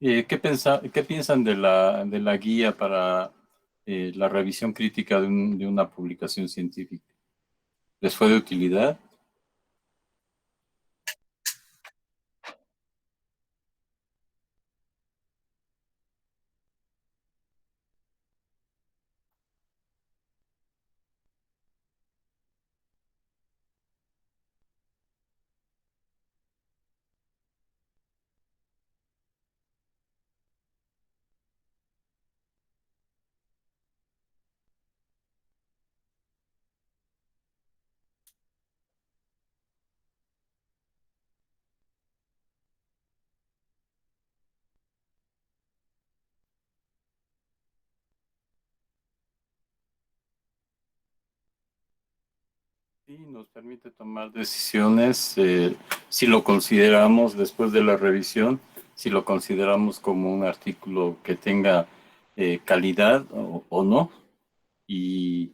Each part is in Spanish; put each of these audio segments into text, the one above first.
¿Qué piensan de la guía para la revisión crítica de una publicación científica? ¿Les fue de utilidad? Sí, nos permite tomar decisiones si lo consideramos después de la revisión, si lo consideramos como un artículo que tenga calidad o no, y,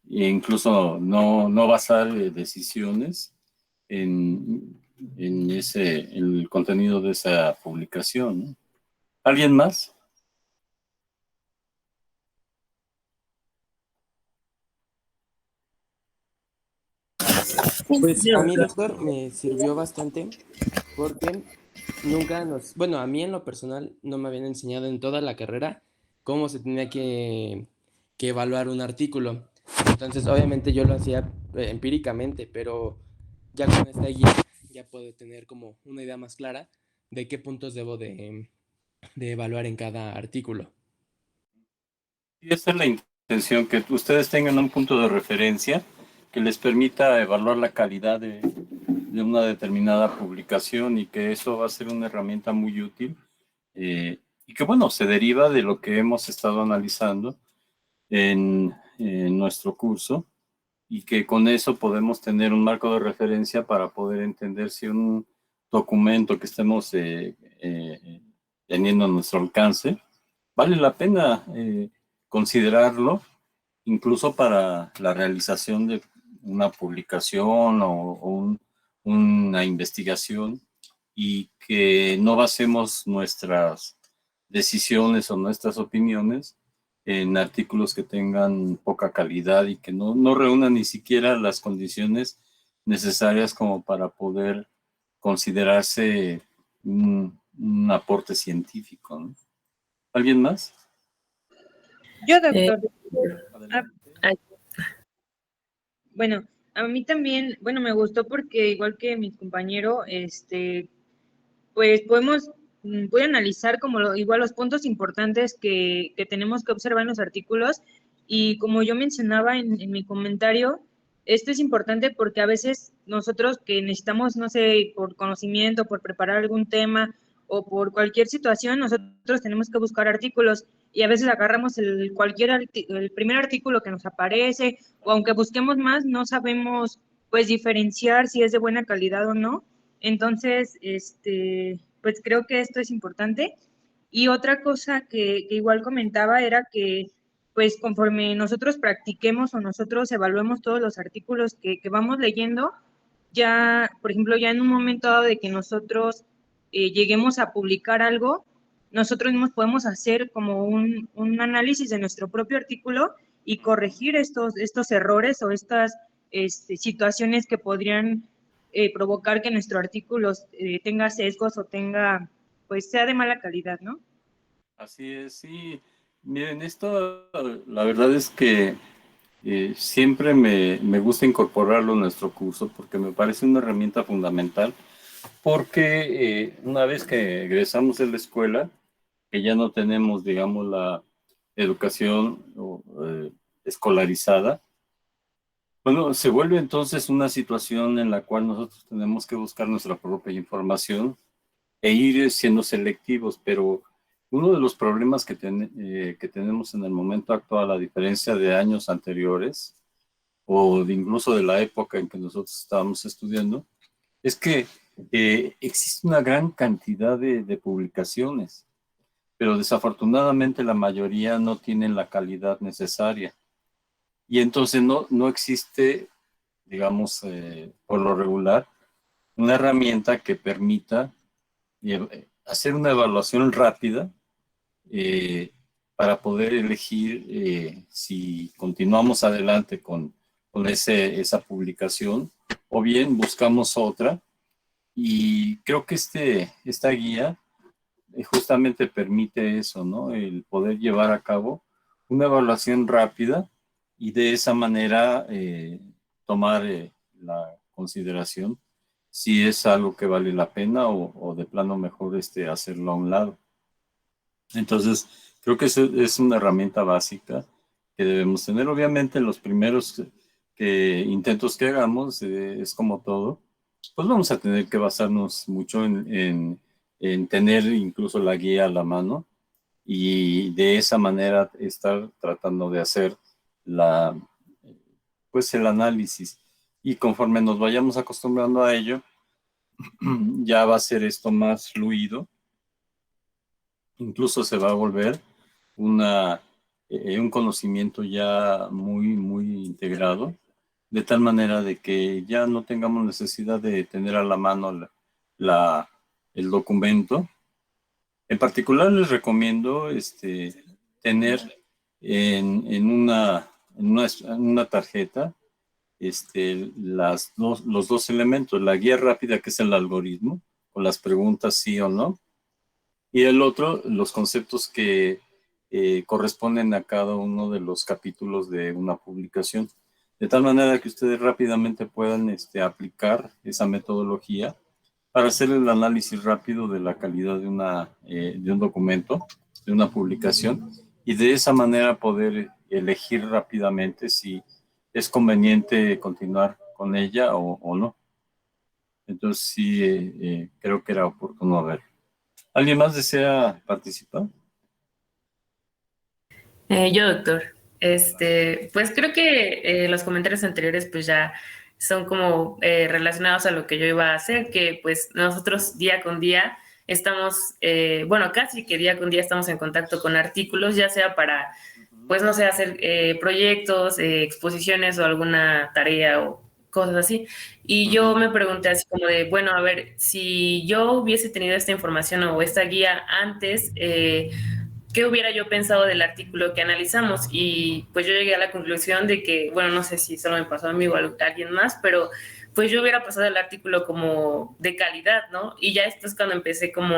e incluso no basar decisiones en el contenido de esa publicación, ¿no? ¿Alguien más? Pues a mí, doctor, me sirvió bastante porque nunca nos, bueno, a mí en lo personal no me habían enseñado en toda la carrera cómo se tenía que evaluar un artículo. Entonces, obviamente yo lo hacía empíricamente, pero ya con esta guía ya puedo tener como una idea más clara de qué puntos debo de evaluar en cada artículo. Y esa es la intención, que ustedes tengan un punto de referencia que les permita evaluar la calidad de una determinada publicación y que eso va a ser una herramienta muy útil y que, bueno, se deriva de lo que hemos estado analizando en nuestro curso y que con eso podemos tener un marco de referencia para poder entender si un documento que estemos teniendo a nuestro alcance vale la pena considerarlo incluso para la realización de una publicación una investigación y que no basemos nuestras decisiones o nuestras opiniones en artículos que tengan poca calidad y que no reúnan ni siquiera las condiciones necesarias como para poder considerarse un aporte científico, ¿no? ¿Alguien más? Yo, Eh, doctor. Ah, Adelante. ay, bueno, a mí también, bueno, me gustó porque igual que mi compañero, pues podemos, voy a analizar como igual los puntos importantes que tenemos que observar en los artículos y como yo mencionaba en mi comentario, esto es importante porque a veces nosotros que necesitamos, no sé, por conocimiento, por preparar algún tema o por cualquier situación, nosotros tenemos que buscar artículos y a veces agarramos el primer artículo que nos aparece o aunque busquemos más, no sabemos pues diferenciar si es de buena calidad o no. Entonces, pues creo que esto es importante. Y otra cosa que igual comentaba era que, pues conforme nosotros practiquemos o nosotros evaluemos todos los artículos que vamos leyendo, ya, por ejemplo, ya en un momento dado de que nosotros lleguemos a publicar algo, nosotros mismos podemos hacer como un análisis de nuestro propio artículo y corregir estos errores o estas situaciones que podrían provocar que nuestro artículo tenga sesgos o tenga, pues sea de mala calidad, ¿no? Así es, sí. Miren, esto la verdad es que siempre me gusta incorporarlo en nuestro curso porque me parece una herramienta fundamental porque una vez que egresamos de la escuela, que ya no tenemos, digamos, la educación escolarizada, bueno, se vuelve entonces una situación en la cual nosotros tenemos que buscar nuestra propia información e ir siendo selectivos, pero uno de los problemas que tenemos en el momento actual, a diferencia de años anteriores, o de incluso de la época en que nosotros estábamos estudiando, es que existe una gran cantidad de publicaciones, pero desafortunadamente la mayoría no tienen la calidad necesaria. Y entonces no existe, digamos, por lo regular, una herramienta que permita hacer una evaluación rápida para poder elegir si continuamos adelante con esa publicación o bien buscamos otra. Y creo que esta guía justamente permite eso, ¿no? El poder llevar a cabo una evaluación rápida y de esa manera tomar la consideración si es algo que vale la pena o de plano mejor hacerlo a un lado. Entonces, creo que es una herramienta básica que debemos tener. Obviamente, los primeros intentos que hagamos, es como todo, pues vamos a tener que basarnos mucho en tener incluso la guía a la mano y de esa manera estar tratando de hacer pues el análisis. Y conforme nos vayamos acostumbrando a ello, ya va a ser esto más fluido. Incluso se va a volver un conocimiento ya muy, muy integrado, de tal manera de que ya no tengamos necesidad de tener a la mano el documento. En particular les recomiendo tener en una tarjeta los dos elementos, la guía rápida que es el algoritmo, con las preguntas sí o no, y el otro, los conceptos que corresponden a cada uno de los capítulos de una publicación, de tal manera que ustedes rápidamente puedan aplicar esa metodología para hacer el análisis rápido de la calidad de un documento, de una publicación, y de esa manera poder elegir rápidamente si es conveniente continuar con ella o no. Entonces sí, creo que era oportuno ver. ¿Alguien más desea participar? Yo, doctor, pues creo que los comentarios anteriores pues ya son como relacionados a lo que yo iba a hacer, que pues nosotros día con día estamos, bueno, casi que día con día estamos en contacto con artículos, ya sea para, pues no sé, hacer proyectos, exposiciones o alguna tarea o cosas así. Y yo me pregunté así como de, bueno, a ver, si yo hubiese tenido esta información o esta guía antes, qué hubiera yo pensado del artículo que analizamos. Y pues yo llegué a la conclusión de que, bueno, no sé si solo me pasó a mí o a alguien más, pero pues yo hubiera pasado el artículo como de calidad, ¿no? Y ya esto es cuando empecé como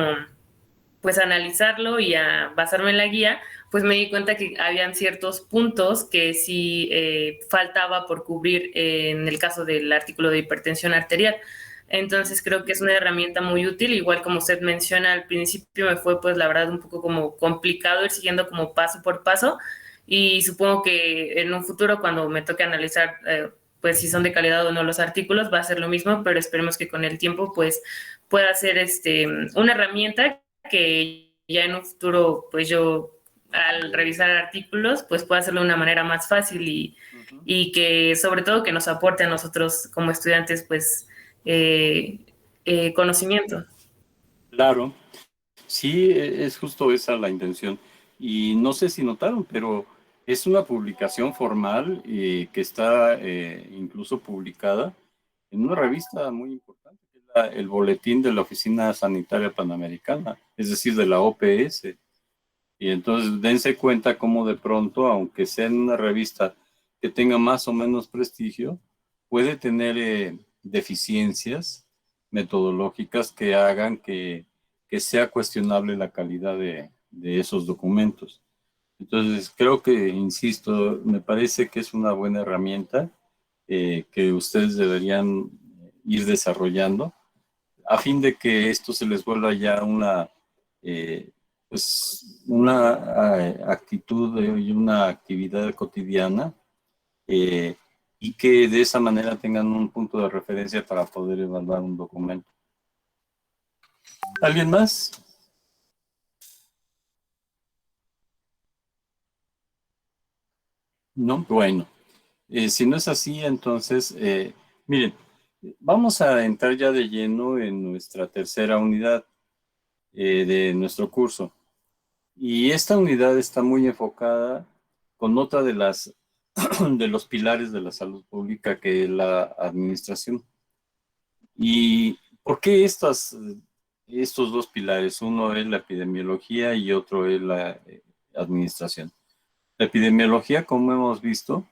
pues a analizarlo y a basarme en la guía, pues me di cuenta que habían ciertos puntos que sí faltaba por cubrir en el caso del artículo de hipertensión arterial. Entonces creo que es una herramienta muy útil, igual como usted menciona al principio me fue pues la verdad un poco como complicado ir siguiendo como paso por paso y supongo que en un futuro cuando me toque analizar pues si son de calidad o no los artículos va a ser lo mismo, pero esperemos que con el tiempo pues pueda ser una herramienta que ya en un futuro pues yo al revisar artículos pues pueda hacerlo de una manera más fácil y que sobre todo que nos aporte a nosotros como estudiantes pues conocimiento. Claro, sí, es justo esa la intención. Y no sé si notaron, pero es una publicación formal que está incluso publicada en una revista muy importante, que es el Boletín de la Oficina Sanitaria Panamericana, es decir, de la OPS. Y entonces dense cuenta cómo de pronto, aunque sea en una revista que tenga más o menos prestigio, puede tener deficiencias metodológicas que hagan que sea cuestionable la calidad de esos documentos. Entonces, creo que, insisto, me parece que es una buena herramienta que ustedes deberían ir desarrollando a fin de que esto se les vuelva ya eh, una actitud y una actividad cotidiana eh, y que de esa manera tengan un punto de referencia para poder evaluar un documento. ¿Alguien más? No, bueno. Si no es así, entonces, miren, vamos a entrar ya de lleno en nuestra tercera unidad de nuestro curso. Y esta unidad está muy enfocada con otra de los pilares de la salud pública, que es la administración. ¿Y por qué estos dos pilares. Uno es la epidemiología y otro es la administración. La epidemiología, como hemos visto,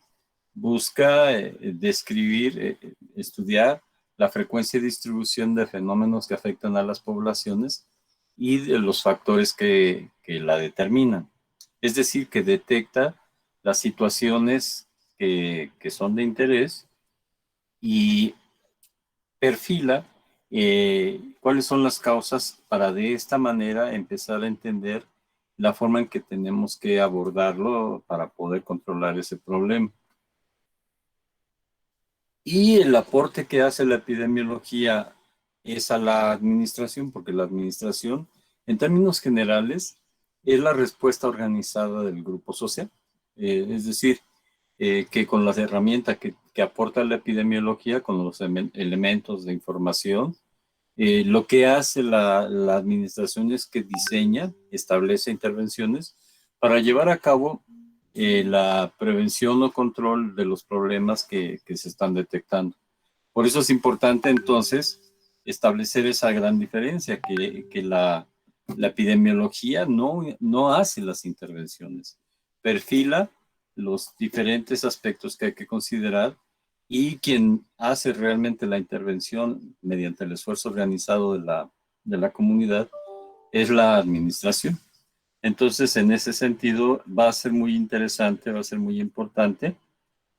busca describir, estudiar la frecuencia y distribución de fenómenos que afectan a las poblaciones y de los factores que la determinan. Es decir, que detecta las situaciones que son de interés y perfila cuáles son las causas para de esta manera empezar a entender la forma en que tenemos que abordarlo para poder controlar ese problema. Y el aporte que hace la epidemiología es a la administración, porque la administración, en términos generales, es la respuesta organizada del grupo social. Es decir, que con las herramientas que aporta la epidemiología, con los elementos de información, lo que hace la administración es que diseña, establece intervenciones para llevar a cabo la prevención o control de los problemas que se están detectando. Por eso es importante entonces establecer esa gran diferencia, que la epidemiología no hace las intervenciones, perfila los diferentes aspectos que hay que considerar y quien hace realmente la intervención mediante el esfuerzo organizado de la comunidad es la administración. Entonces, en ese sentido, va a ser muy interesante, va a ser muy importante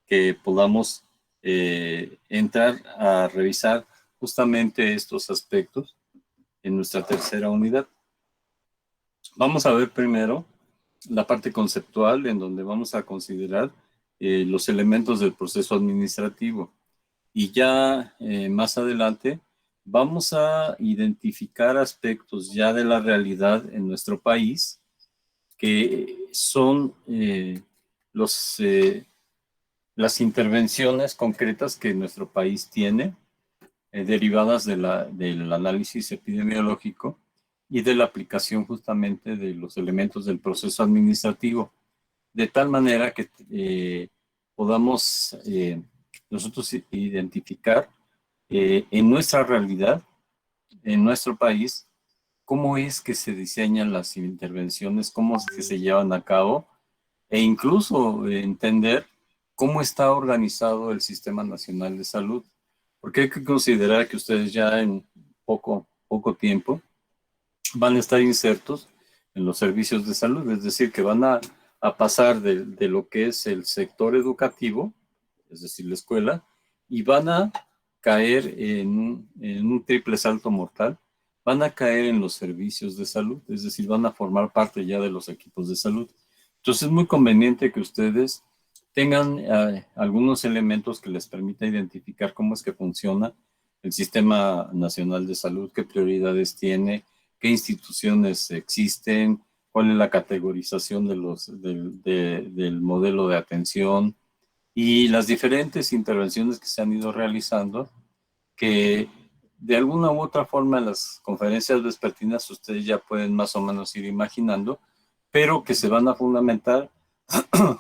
que podamos entrar a revisar justamente estos aspectos en nuestra tercera unidad. Vamos a ver primero la parte conceptual, en donde vamos a considerar los elementos del proceso administrativo. Y ya más adelante vamos a identificar aspectos ya de la realidad en nuestro país, que son las intervenciones concretas que nuestro país tiene, derivadas del análisis epidemiológico y de la aplicación justamente de los elementos del proceso administrativo, de tal manera que podamos nosotros identificar en nuestra realidad, en nuestro país, cómo es que se diseñan las intervenciones, cómo es que se llevan a cabo, e incluso entender cómo está organizado el Sistema Nacional de Salud. Porque hay que considerar que ustedes ya en poco tiempo van a estar insertos en los servicios de salud, es decir, que van a pasar de lo que es el sector educativo, es decir, la escuela, y van a caer en un triple salto mortal, van a caer en los servicios de salud, es decir, van a formar parte ya de los equipos de salud. Entonces es muy conveniente que ustedes tengan algunos elementos que les permita identificar cómo es que funciona el Sistema Nacional de Salud, qué prioridades tiene, qué instituciones existen, cuál es la categorización del modelo de atención y las diferentes intervenciones que se han ido realizando, que de alguna u otra forma en las conferencias vespertinas ustedes ya pueden más o menos ir imaginando, pero que se van a fundamentar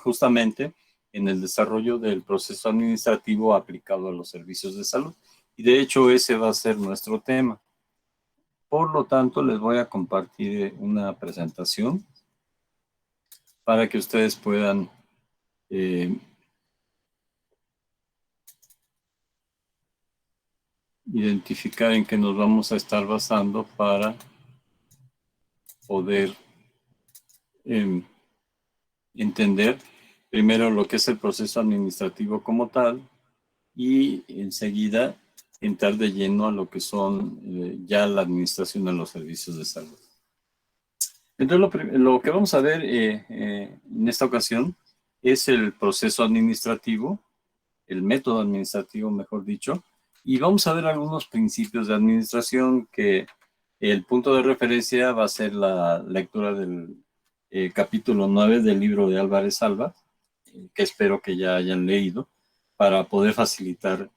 justamente en el desarrollo del proceso administrativo aplicado a los servicios de salud. Y de hecho ese va a ser nuestro tema. Por lo tanto, les voy a compartir una presentación para que ustedes puedan identificar en qué nos vamos a estar basando para poder entender primero lo que es el proceso administrativo como tal y enseguida entrar de lleno a lo que son ya la administración de los servicios de salud. Entonces, lo que vamos a ver en esta ocasión es el proceso administrativo, el método administrativo, mejor dicho, y vamos a ver algunos principios de administración que el punto de referencia va a ser la lectura del capítulo 9 del libro de Álvarez Alba, que espero que ya hayan leído, para poder facilitar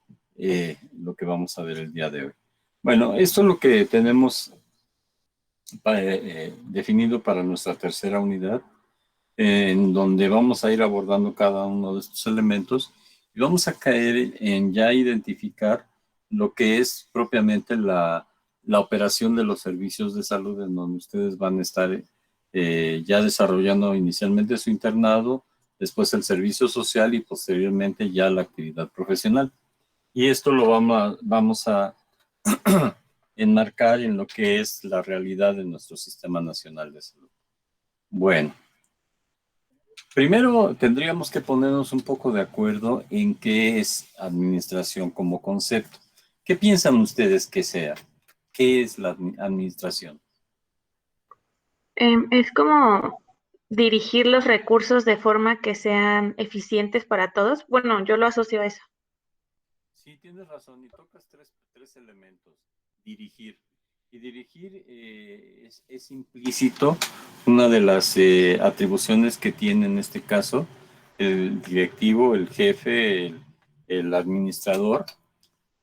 lo que vamos a ver el día de hoy. Bueno, esto es lo que tenemos definido para nuestra tercera unidad, en donde vamos a ir abordando cada uno de estos elementos y vamos a caer en ya identificar lo que es propiamente la la operación de los servicios de salud, en donde ustedes van a estar ya desarrollando inicialmente su internado, después el servicio social y posteriormente ya la actividad profesional. Y esto lo vamos a enmarcar en lo que es la realidad de nuestro Sistema Nacional de Salud. Bueno, primero tendríamos que ponernos un poco de acuerdo en qué es administración como concepto. ¿Qué piensan ustedes que sea? ¿Qué es la administración? Es como dirigir los recursos de forma que sean eficientes para todos. Bueno, yo lo asocio a eso. Sí, tienes razón, y tocas tres elementos. Dirigir. Y dirigir es implícito una de las atribuciones que tiene en este caso el directivo, el jefe, el administrador,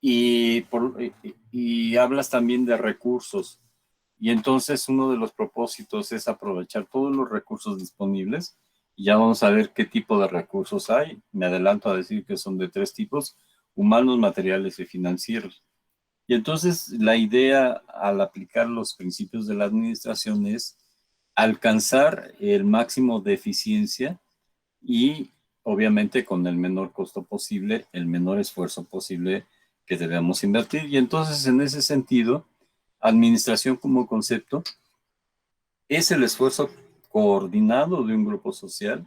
y hablas también de recursos. Y entonces uno de los propósitos es aprovechar todos los recursos disponibles. Y ya vamos a ver qué tipo de recursos hay. Me adelanto a decir que son de 3 tipos: humanos, materiales y financieros. Y entonces la idea al aplicar los principios de la administración es alcanzar el máximo de eficiencia y obviamente con el menor costo posible, el menor esfuerzo posible que debemos invertir. Y entonces en ese sentido, administración como concepto es el esfuerzo coordinado de un grupo social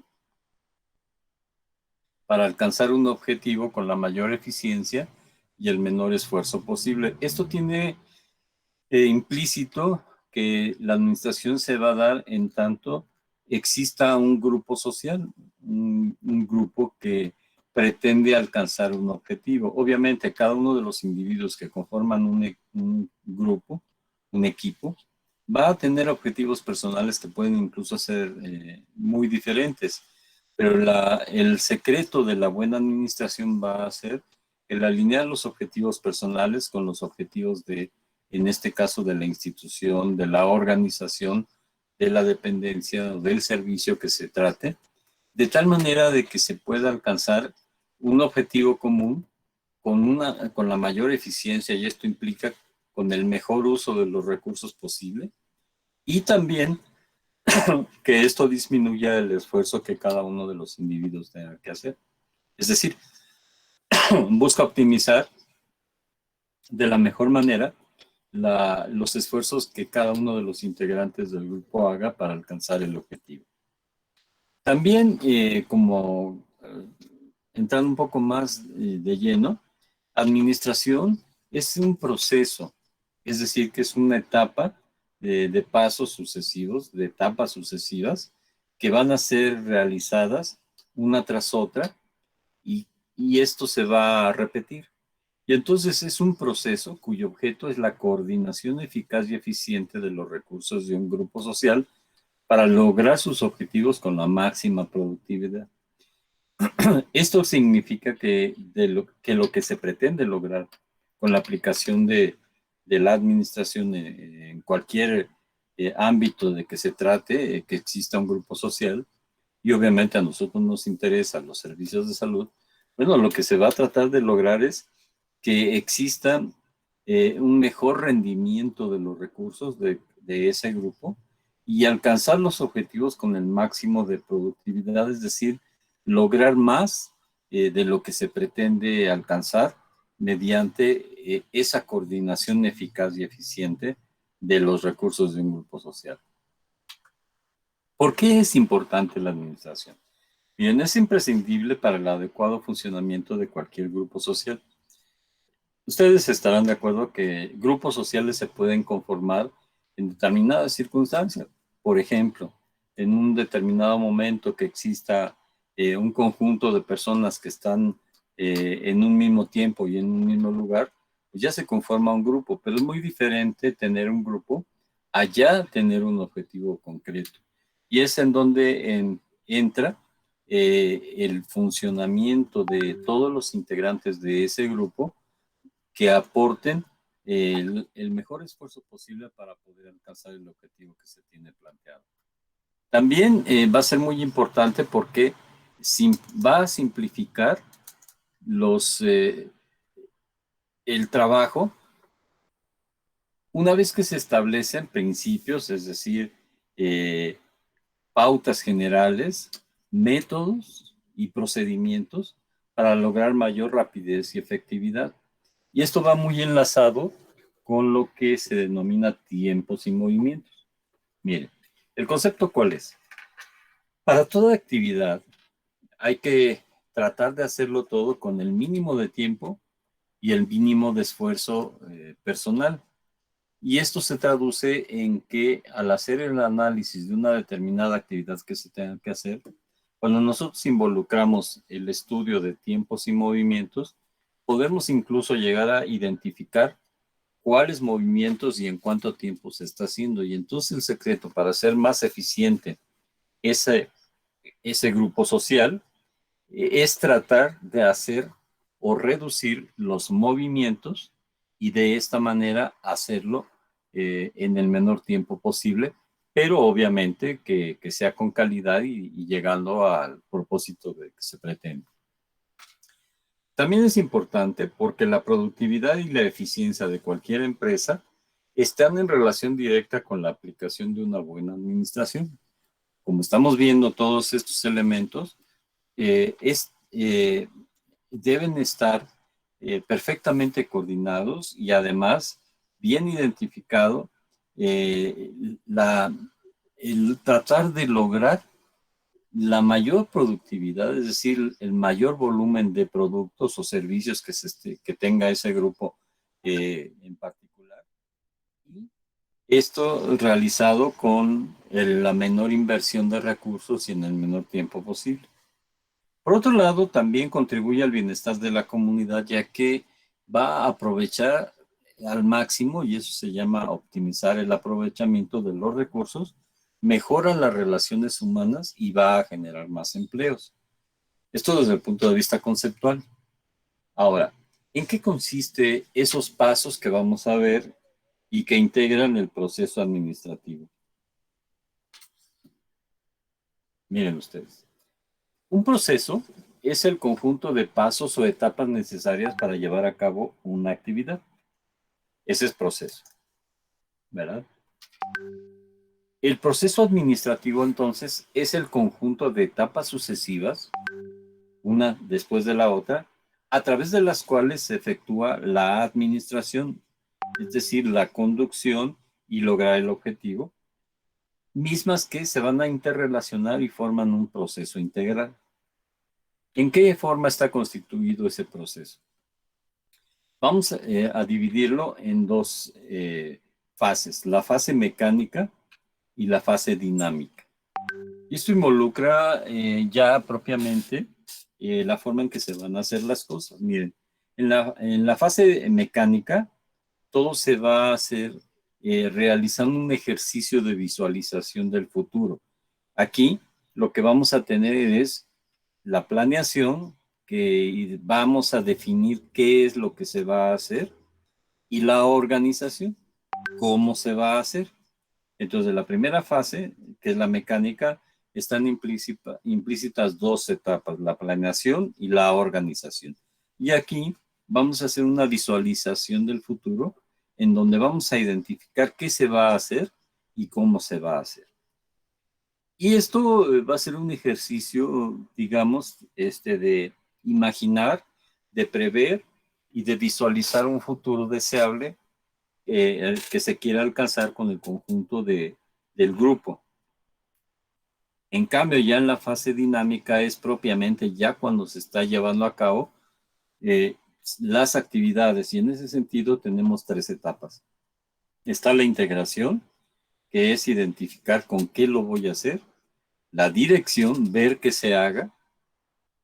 para alcanzar un objetivo con la mayor eficiencia y el menor esfuerzo posible. Esto tiene implícito que la administración se va a dar en tanto exista un grupo social, un grupo que pretende alcanzar un objetivo. Obviamente, cada uno de los individuos que conforman un grupo, un equipo, va a tener objetivos personales que pueden incluso ser muy diferentes, pero el secreto de la buena administración va a ser el alinear los objetivos personales con los objetivos en este caso de la institución, de la organización, de la dependencia o del servicio que se trate, de tal manera de que se pueda alcanzar un objetivo común con la mayor eficiencia, y esto implica con el mejor uso de los recursos posible, y también que esto disminuya el esfuerzo que cada uno de los individuos tenga que hacer. Es decir, busca optimizar de la mejor manera los esfuerzos que cada uno de los integrantes del grupo haga para alcanzar el objetivo. También, entrando un poco más de lleno, administración es un proceso, es decir, que es una etapa de pasos sucesivos, de etapas sucesivas, que van a ser realizadas una tras otra, y esto se va a repetir. Y entonces es un proceso cuyo objeto es la coordinación eficaz y eficiente de los recursos de un grupo social para lograr sus objetivos con la máxima productividad. Esto significa que lo que se pretende lograr con la aplicación de la administración en cualquier ámbito de que se trate, que exista un grupo social, y obviamente a nosotros nos interesan los servicios de salud. Bueno, lo que se va a tratar de lograr es que exista un mejor rendimiento de los recursos de ese grupo y alcanzar los objetivos con el máximo de productividad, es decir, lograr más de lo que se pretende alcanzar mediante esa coordinación eficaz y eficiente de los recursos de un grupo social. ¿Por qué es importante la administración? Bien, es imprescindible para el adecuado funcionamiento de cualquier grupo social. Ustedes estarán de acuerdo que grupos sociales se pueden conformar en determinadas circunstancias. Por ejemplo, en un determinado momento que exista un conjunto de personas que están en un mismo tiempo y en un mismo lugar, pues ya se conforma un grupo, pero es muy diferente tener un grupo allá tener un objetivo concreto. Y es en donde entra el funcionamiento de todos los integrantes de ese grupo que aporten el mejor esfuerzo posible para poder alcanzar el objetivo que se tiene planteado. También va a ser muy importante porque va a simplificar el trabajo Una vez que se establecen principios, es decir, pautas generales, métodos y procedimientos para lograr mayor rapidez y efectividad. Y esto va muy enlazado con lo que se denomina tiempos y movimientos. Miren, ¿el concepto cuál es? Para toda actividad hay que tratar de hacerlo todo con el mínimo de tiempo y el mínimo de esfuerzo personal. Y esto se traduce en que al hacer el análisis de una determinada actividad que se tenga que hacer, cuando nosotros involucramos el estudio de tiempos y movimientos, podemos incluso llegar a identificar cuáles movimientos y en cuánto tiempo se está haciendo. Y entonces el secreto para hacer más eficiente ese grupo social es tratar de hacer o reducir los movimientos y de esta manera hacerlo en el menor tiempo posible, pero obviamente que sea con calidad y llegando al propósito de que se pretende. También es importante porque la productividad y la eficiencia de cualquier empresa están en relación directa con la aplicación de una buena administración. Como estamos viendo todos estos elementos, deben estar perfectamente coordinados y además bien identificado el tratar de lograr la mayor productividad, es decir, el mayor volumen de productos o servicios que tenga ese grupo en particular. Y esto realizado con la menor inversión de recursos y en el menor tiempo posible. Por otro lado, también contribuye al bienestar de la comunidad, ya que va a aprovechar al máximo, y eso se llama optimizar el aprovechamiento de los recursos, mejora las relaciones humanas y va a generar más empleos. Esto desde el punto de vista conceptual. Ahora, ¿en qué consiste esos pasos que vamos a ver y que integran el proceso administrativo? Miren ustedes. Un proceso es el conjunto de pasos o etapas necesarias para llevar a cabo una actividad. Ese es proceso, ¿verdad? El proceso administrativo, entonces, es el conjunto de etapas sucesivas, una después de la otra, a través de las cuales se efectúa la administración, es decir, la conducción y lograr el objetivo, mismas que se van a interrelacionar y forman un proceso integral. ¿En qué forma está constituido ese proceso? Vamos a dividirlo en dos fases, la fase mecánica y la fase dinámica. Y esto involucra ya propiamente la forma en que se van a hacer las cosas. Miren, en la fase mecánica, todo se va a hacer realizando un ejercicio de visualización del futuro. Aquí lo que vamos a tener es la planeación, que vamos a definir qué es lo que se va a hacer, y la organización, cómo se va a hacer. Entonces, la primera fase, que es la mecánica, están implícitas dos etapas, la planeación y la organización. Y aquí vamos a hacer una visualización del futuro en donde vamos a identificar qué se va a hacer y cómo se va a hacer. Y esto va a ser un ejercicio, digamos, de imaginar, de prever y de visualizar un futuro deseable que se quiera alcanzar con el conjunto del grupo. En cambio, ya en la fase dinámica es propiamente ya cuando se está llevando a cabo las actividades, y en ese sentido tenemos tres etapas. Está la integración, que es identificar con qué lo voy a hacer, la dirección, ver que se haga,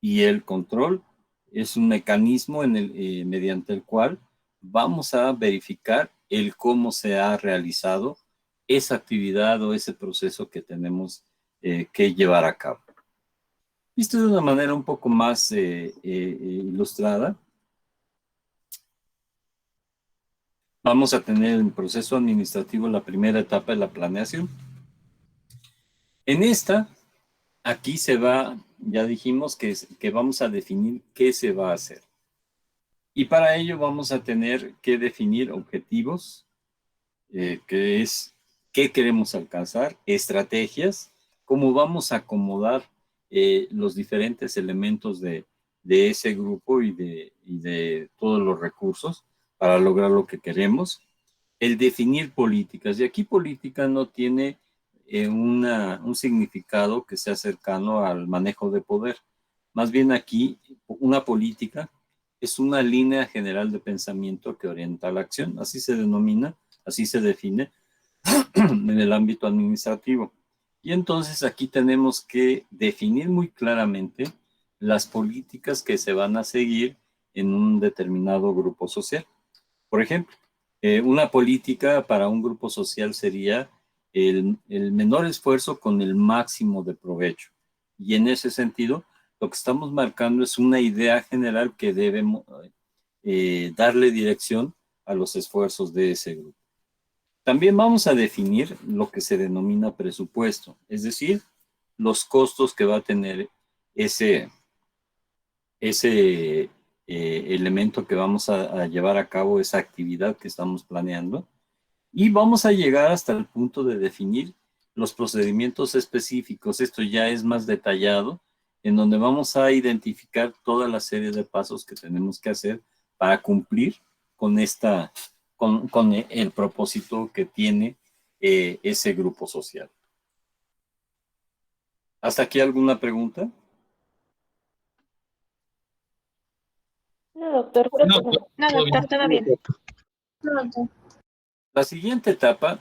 y el control es un mecanismo mediante el cual vamos a verificar el cómo se ha realizado esa actividad o ese proceso que tenemos que llevar a cabo. Esto de una manera un poco más ilustrada. Vamos a tener el proceso administrativo, la primera etapa de la planeación. En esta, aquí se va, ya dijimos que vamos a definir qué se va a hacer. Y para ello vamos a tener que definir objetivos, que es qué queremos alcanzar, estrategias, cómo vamos a acomodar los diferentes elementos de ese grupo y de todos los recursos para lograr lo que queremos. El definir políticas, y aquí política no tiene un significado que sea cercano al manejo de poder. Más bien aquí, una política es una línea general de pensamiento que orienta la acción, así se denomina, así se define en el ámbito administrativo. Y entonces aquí tenemos que definir muy claramente las políticas que se van a seguir en un determinado grupo social. Por ejemplo, una política para un grupo social sería el menor esfuerzo con el máximo de provecho. Y en ese sentido, lo que estamos marcando es una idea general que debemos darle dirección a los esfuerzos de ese grupo. También vamos a definir lo que se denomina presupuesto, es decir, los costos que va a tener ese elemento que vamos a llevar a cabo, esa actividad que estamos planeando, y vamos a llegar hasta el punto de definir los procedimientos específicos. Esto ya es más detallado, en donde vamos a identificar toda la serie de pasos que tenemos que hacer para cumplir con con el propósito que tiene ese grupo social. ¿Hasta aquí alguna pregunta? No, doctor, creo que no. No, doctor, todo bien. La siguiente etapa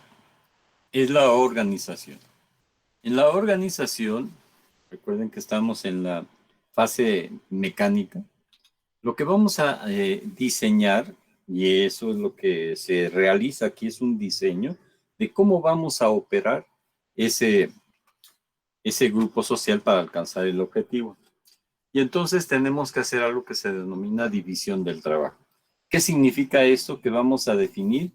es la organización. En la organización, recuerden que estamos en la fase mecánica, lo que vamos a diseñar, y eso es lo que se realiza aquí, es un diseño de cómo vamos a operar ese grupo social para alcanzar el objetivo. Y entonces tenemos que hacer algo que se denomina división del trabajo. ¿Qué significa esto? Que vamos a definir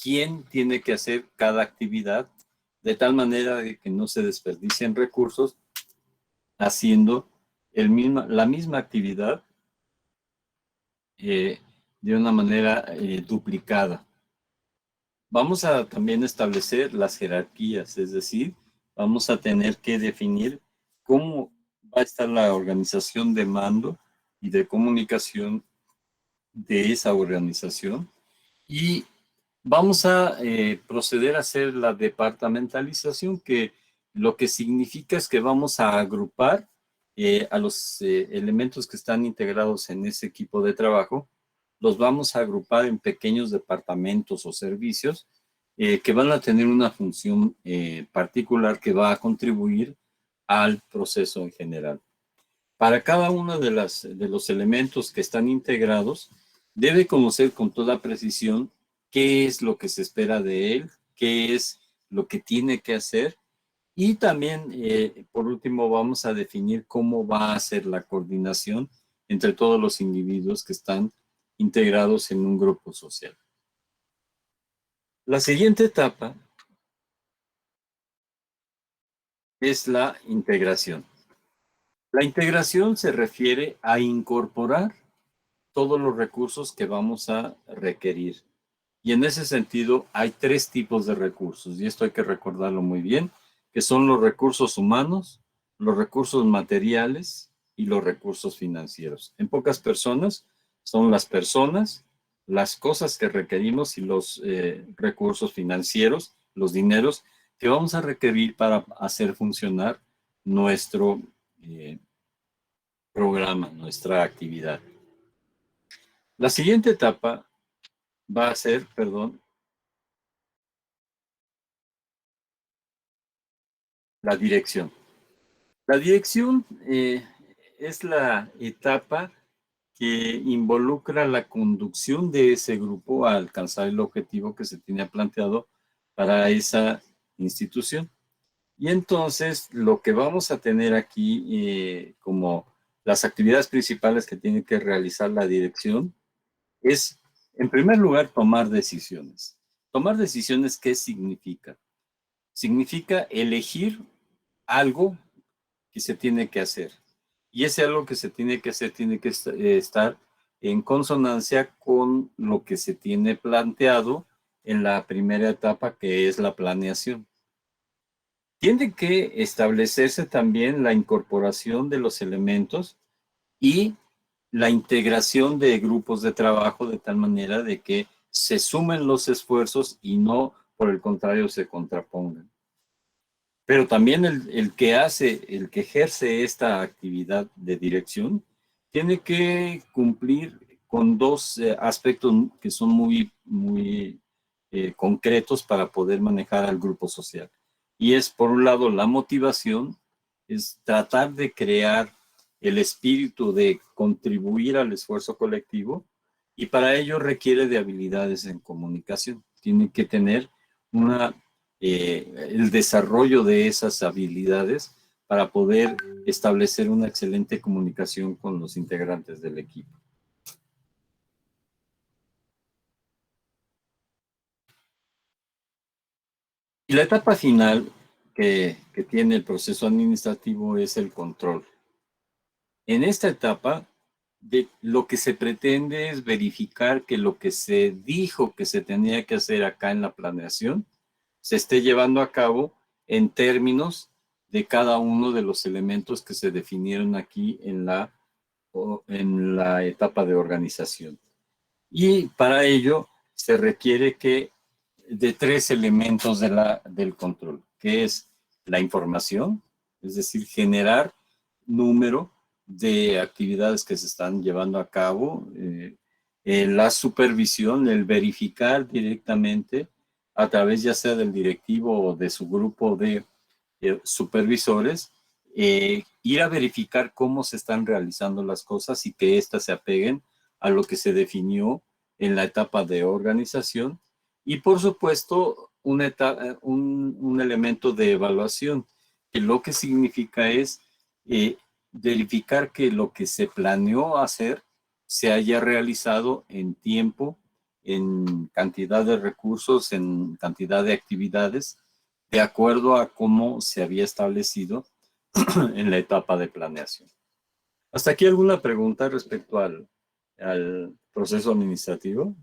quién tiene que hacer cada actividad de tal manera de que no se desperdicien recursos haciendo la misma actividad de una manera duplicada. Vamos a también establecer las jerarquías, es decir, vamos a tener que definir cómo va a estar la organización de mando y de comunicación de esa organización, y vamos a proceder a hacer la departamentalización, que lo que significa es que vamos a agrupar a los elementos que están integrados en ese equipo de trabajo, los vamos a agrupar en pequeños departamentos o servicios que van a tener una función particular que va a contribuir al proceso en general. Para cada uno de los elementos que están integrados, debe conocer con toda precisión qué es lo que se espera de él, qué es lo que tiene que hacer, y también, por último, vamos a definir cómo va a ser la coordinación entre todos los individuos que están integrados en un grupo social. La siguiente etapa es la integración. La integración se refiere a incorporar todos los recursos que vamos a requerir. Y en ese sentido hay tres tipos de recursos, y esto hay que recordarlo muy bien, que son los recursos humanos, los recursos materiales y los recursos financieros. En pocas personas, son las personas, las cosas que requerimos y los recursos financieros, los dineros que vamos a requerir para hacer funcionar nuestro programa, nuestra actividad. La siguiente etapa va a ser, la dirección. La dirección es la etapa que involucra la conducción de ese grupo a alcanzar el objetivo que se tiene planteado para esa institución. Y entonces lo que vamos a tener aquí como las actividades principales que tiene que realizar la dirección es, en primer lugar, tomar decisiones. Tomar decisiones, ¿qué significa? Significa elegir algo que se tiene que hacer. Y ese algo que se tiene que hacer tiene que estar en consonancia con lo que se tiene planteado en la primera etapa, que es la planeación. Tiene que establecerse también la incorporación de los elementos y la integración de grupos de trabajo de tal manera de que se sumen los esfuerzos y no, por el contrario, se contrapongan. Pero también el que ejerce esta actividad de dirección, tiene que cumplir con dos aspectos que son muy concretos para poder manejar al grupo social. Y es, por un lado, la motivación, es tratar de crear el espíritu de contribuir al esfuerzo colectivo, y para ello requiere de habilidades en comunicación. Tiene que tener el desarrollo de esas habilidades para poder establecer una excelente comunicación con los integrantes del equipo. Y la etapa final que tiene el proceso administrativo es el control. En esta etapa, lo que se pretende es verificar que lo que se dijo que se tenía que hacer acá en la planeación se esté llevando a cabo en términos de cada uno de los elementos que se definieron aquí en la etapa de organización. Y para ello se requiere de tres elementos del control, que es la información, es decir, generar número de actividades que se están llevando a cabo, la supervisión, el verificar directamente a través ya sea del directivo o de su grupo de supervisores, ir a verificar cómo se están realizando las cosas y que éstas se apeguen a lo que se definió en la etapa de organización, y por supuesto un elemento de evaluación, que lo que significa es verificar que lo que se planeó hacer se haya realizado en tiempo, en cantidad de recursos, en cantidad de actividades, de acuerdo a cómo se había establecido en la etapa de planeación. ¿Hasta aquí alguna pregunta respecto al proceso administrativo?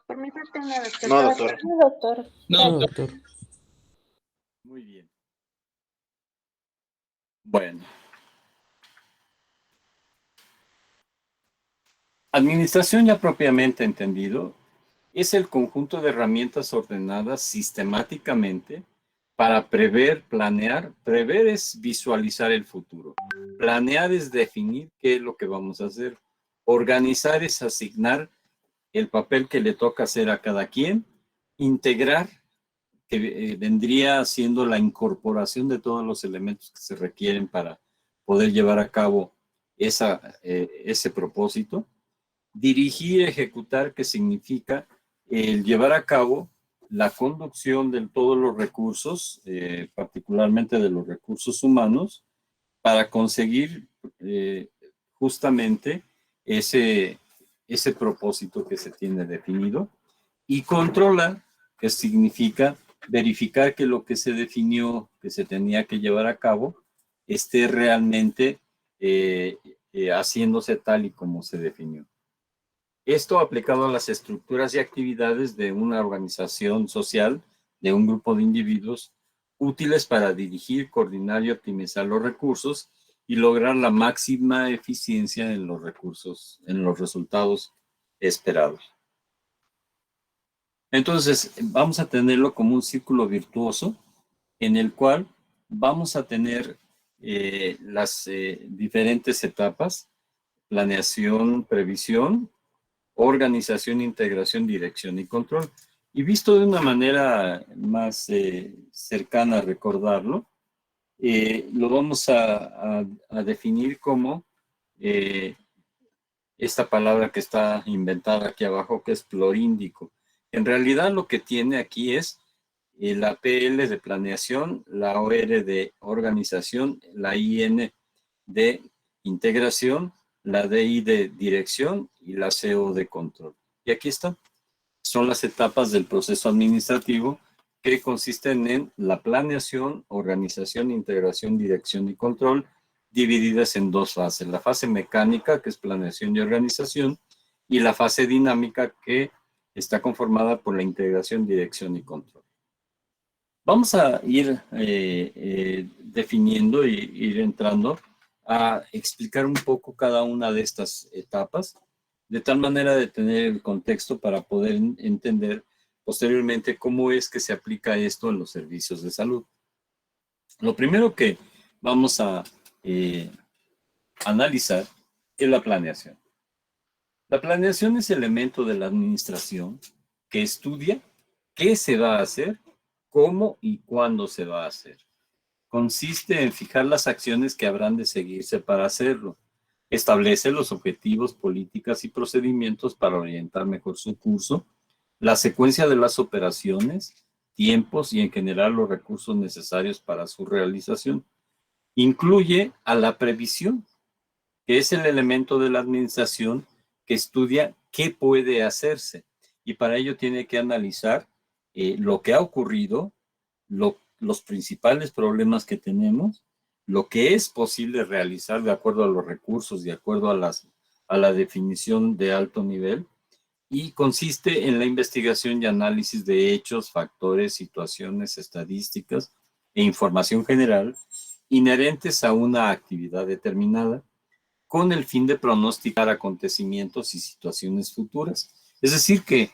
Por mi parte, no, doctor. No, doctor. No, doctor. No, doctor. Muy bien. Bueno. Administración ya propiamente entendido es el conjunto de herramientas ordenadas sistemáticamente para prever, planear. Prever es visualizar el futuro. Planear es definir qué es lo que vamos a hacer. Organizar es asignar el papel que le toca hacer a cada quien. Integrar, que vendría siendo la incorporación de todos los elementos que se requieren para poder llevar a cabo ese propósito. Dirigir, ejecutar, que significa el llevar a cabo la conducción de todos los recursos, particularmente de los recursos humanos, para conseguir justamente ese propósito que se tiene definido. Y controlar, que significa verificar que lo que se definió, que se tenía que llevar a cabo, esté realmente haciéndose tal y como se definió. Esto aplicado a las estructuras y actividades de una organización social, de un grupo de individuos, útiles para dirigir, coordinar y optimizar los recursos y lograr la máxima eficiencia en los recursos, en los resultados esperados. Entonces, vamos a tenerlo como un círculo virtuoso en el cual vamos a tener las diferentes etapas: planeación, previsión, organización, integración, dirección y control. Y visto de una manera más cercana a recordarlo, lo vamos a definir como esta palabra que está inventada aquí abajo, que es pluríndico. En realidad lo que tiene aquí es la PL de planeación, la OR de organización, la IN de integración, la DI de dirección y la CO de control. Y aquí están. Son las etapas del proceso administrativo que consisten en la planeación, organización, integración, dirección y control, divididas en dos fases. La fase mecánica, que es planeación y organización, y la fase dinámica, que está conformada por la integración, dirección y control. Vamos a ir definiendo y ir entrando a explicar un poco cada una de estas etapas, de tal manera de tener el contexto para poder entender posteriormente cómo es que se aplica esto en los servicios de salud. Lo primero que vamos a analizar es la planeación. La planeación es el elemento de la administración que estudia qué se va a hacer, cómo y cuándo se va a hacer. Consiste en fijar las acciones que habrán de seguirse para hacerlo. Establece los objetivos, políticas y procedimientos para orientar mejor su curso, la secuencia de las operaciones, tiempos y en general los recursos necesarios para su realización. Incluye a la previsión, que es el elemento de la administración que estudia qué puede hacerse, y para ello tiene que analizar lo que ha ocurrido, los principales problemas que tenemos, lo que es posible realizar de acuerdo a los recursos, de acuerdo a la definición de alto nivel, y consiste en la investigación y análisis de hechos, factores, situaciones, estadísticas e información general inherentes a una actividad determinada, con el fin de pronosticar acontecimientos y situaciones futuras. Es decir, que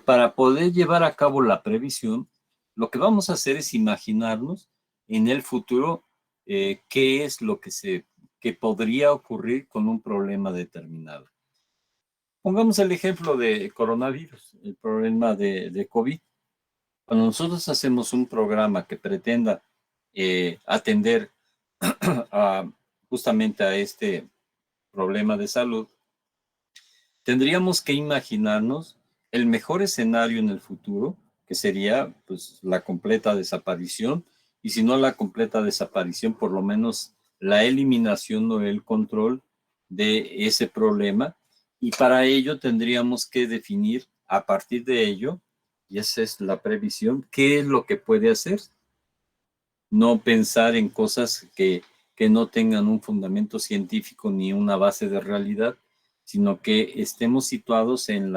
para poder llevar a cabo la previsión, lo que vamos a hacer es imaginarnos en el futuro qué es lo que podría ocurrir con un problema determinado. Pongamos el ejemplo de coronavirus, el problema de COVID. Cuando nosotros hacemos un programa que pretenda atender justamente a este problema de salud, tendríamos que imaginarnos el mejor escenario en el futuro, que sería pues la completa desaparición, y si no la completa desaparición, por lo menos la eliminación o el control de ese problema, y para ello tendríamos que definir a partir de ello, y esa es la previsión, qué es lo que puede hacer. No pensar en cosas que no tengan un fundamento científico ni una base de realidad, sino que estemos situados en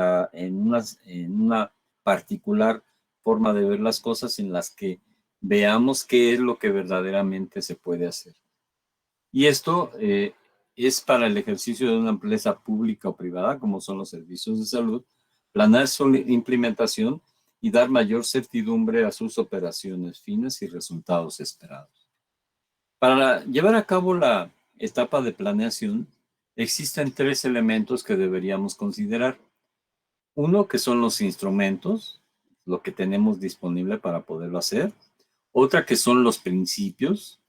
una particular forma de ver las cosas en las que veamos qué es lo que verdaderamente se puede hacer. Y esto es para el ejercicio de una empresa pública o privada, como son los servicios de salud, planear su implementación y dar mayor certidumbre a sus operaciones fines y resultados esperados. Para llevar a cabo la etapa de planeación, existen 3 elementos que deberíamos considerar. Uno, que son los instrumentos, lo que tenemos disponible para poderlo hacer. Otra, que son los principios,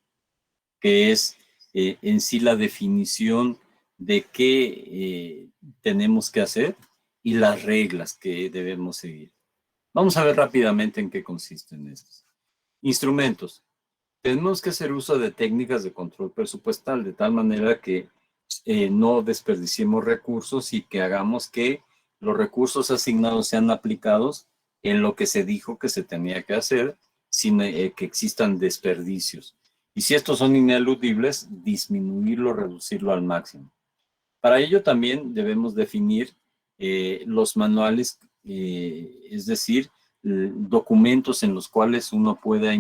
que es en sí la definición de qué tenemos que hacer, y las reglas que debemos seguir. Vamos a ver rápidamente en qué consisten estos. Instrumentos. Tenemos que hacer uso de técnicas de control presupuestal de tal manera que no desperdiciemos recursos y que hagamos que los recursos asignados sean aplicados en lo que se dijo que se tenía que hacer sin que existan desperdicios. Y si estos son ineludibles, disminuirlo, reducirlo al máximo. Para ello también debemos definir los manuales, es decir, documentos en los cuales uno pueda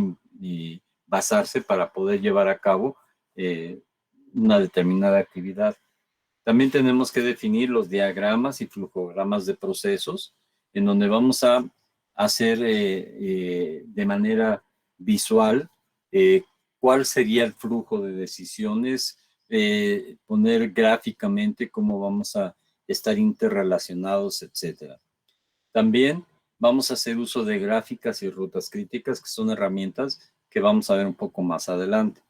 basarse para poder llevar a cabo una determinada actividad. También tenemos que definir los diagramas y flujogramas de procesos, en donde vamos a hacer de manera visual cuál sería el flujo de decisiones, poner gráficamente cómo vamos a estar interrelacionados, etc. También vamos a hacer uso de gráficas y rutas críticas, que son herramientas que vamos a ver un poco más adelante.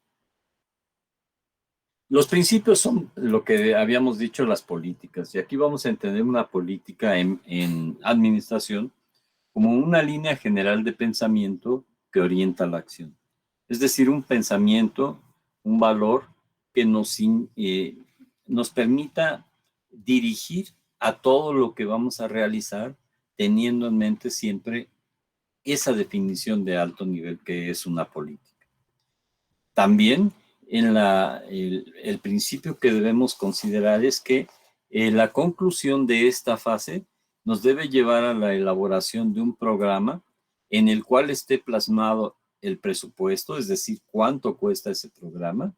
Los principios son lo que habíamos dicho, las políticas, y aquí vamos a entender una política en administración como una línea general de pensamiento que orienta la acción. Es decir, un pensamiento, un valor que nos permita dirigir a todo lo que vamos a realizar, teniendo en mente siempre esa definición de alto nivel que es una política. También el principio que debemos considerar es que La conclusión de esta fase nos debe llevar a la elaboración de un programa en el cual esté plasmado el presupuesto, es decir, cuánto cuesta ese programa,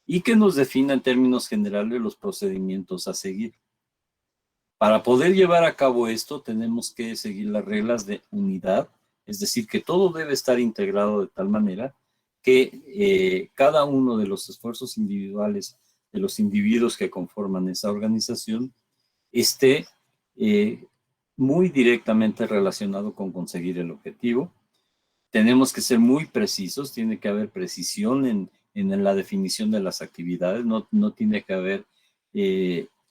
y que nos defina en términos generales los procedimientos a seguir. Para poder llevar a cabo esto, tenemos que seguir las reglas de unidad, es decir, que todo debe estar integrado de tal manera que cada uno de los esfuerzos individuales de los individuos que conforman esa organización esté muy directamente relacionado con conseguir el objetivo. Tenemos que ser muy precisos, tiene que haber precisión en la definición de las actividades, no tiene que haber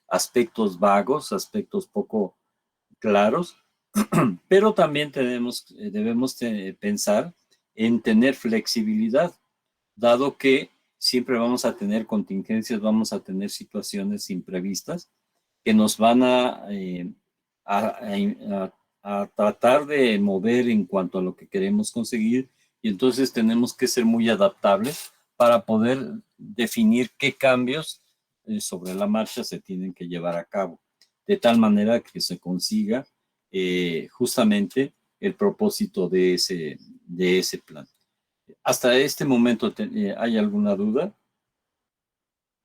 aspectos vagos, aspectos poco claros, pero también debemos pensar en tener flexibilidad, dado que siempre vamos a tener contingencias, vamos a tener situaciones imprevistas que nos van a tratar de mover en cuanto a lo que queremos conseguir, y entonces tenemos que ser muy adaptables para poder definir qué cambios sobre la marcha se tienen que llevar a cabo, de tal manera que se consiga justamente el propósito de ese plan. ¿Hasta este momento hay alguna duda?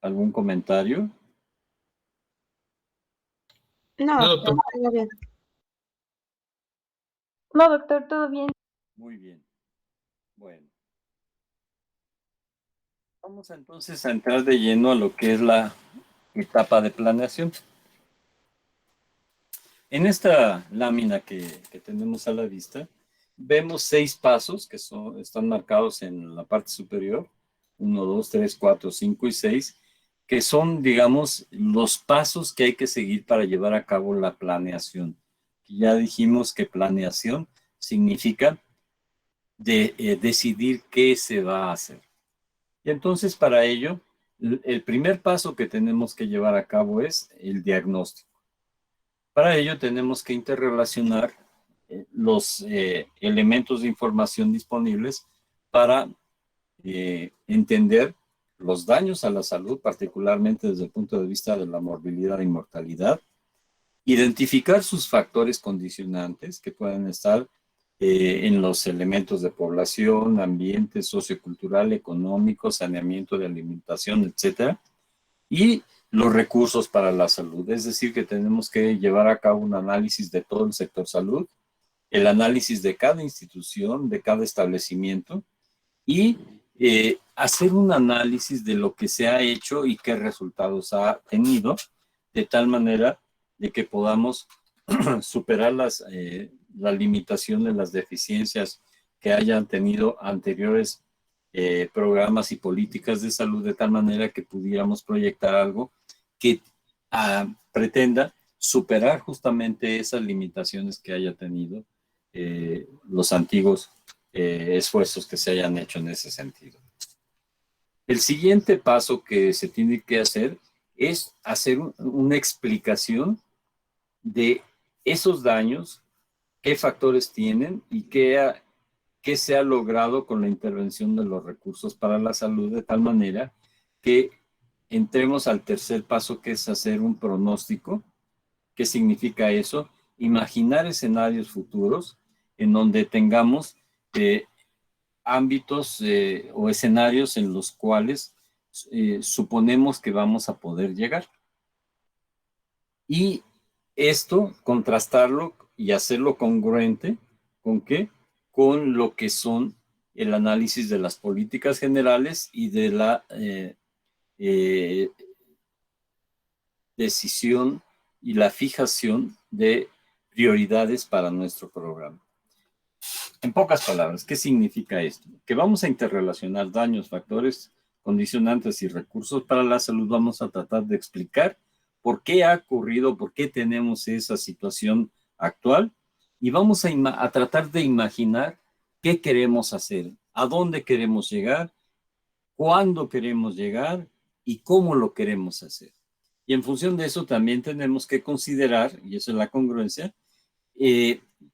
¿Algún comentario? No, No, doctor. todo bien. No, doctor, todo bien. Muy bien. Bueno. Vamos entonces a entrar de lleno a lo que es la etapa de planeación. En esta lámina que tenemos a la vista, vemos 6 pasos que están marcados en la parte superior, 1, 2, 3, 4, 5 y 6, que son, digamos, los pasos que hay que seguir para llevar a cabo la planeación. Ya dijimos que planeación significa decidir qué se va a hacer. Y entonces para ello, el primer paso que tenemos que llevar a cabo es el diagnóstico. Para ello tenemos que interrelacionar los elementos de información disponibles para entender los daños a la salud, particularmente desde el punto de vista de la morbilidad y mortalidad, identificar sus factores condicionantes que pueden estar en los elementos de población, ambiente sociocultural, económico, saneamiento de alimentación, etcétera, y los recursos para la salud. Es decir, que tenemos que llevar a cabo un análisis de todo el sector salud, el análisis de cada institución, de cada establecimiento, y hacer un análisis de lo que se ha hecho y qué resultados ha tenido, de tal manera de que podamos superar las limitaciones, las deficiencias que hayan tenido anteriores programas y políticas de salud, de tal manera que pudiéramos proyectar algo que pretenda superar justamente esas limitaciones que haya tenido los antiguos esfuerzos que se hayan hecho en ese sentido. El siguiente paso que se tiene que hacer es hacer una explicación de esos daños, qué factores tienen y qué se ha logrado con la intervención de los recursos para la salud, de tal manera que entremos al tercer paso, que es hacer un pronóstico. ¿Qué significa eso? Imaginar escenarios futuros en donde tengamos ámbitos o escenarios en los cuales suponemos que vamos a poder llegar. Y esto, contrastarlo y hacerlo congruente, ¿con qué? Con lo que son el análisis de las políticas generales y de la decisión y la fijación de prioridades para nuestro programa. En pocas palabras, ¿qué significa esto? Que vamos a interrelacionar daños, factores, condicionantes y recursos para la salud. Vamos a tratar de explicar por qué ha ocurrido, por qué tenemos esa situación actual, y vamos a tratar de imaginar qué queremos hacer, a dónde queremos llegar, cuándo queremos llegar y cómo lo queremos hacer. Y en función de eso también tenemos que considerar, y eso es la congruencia,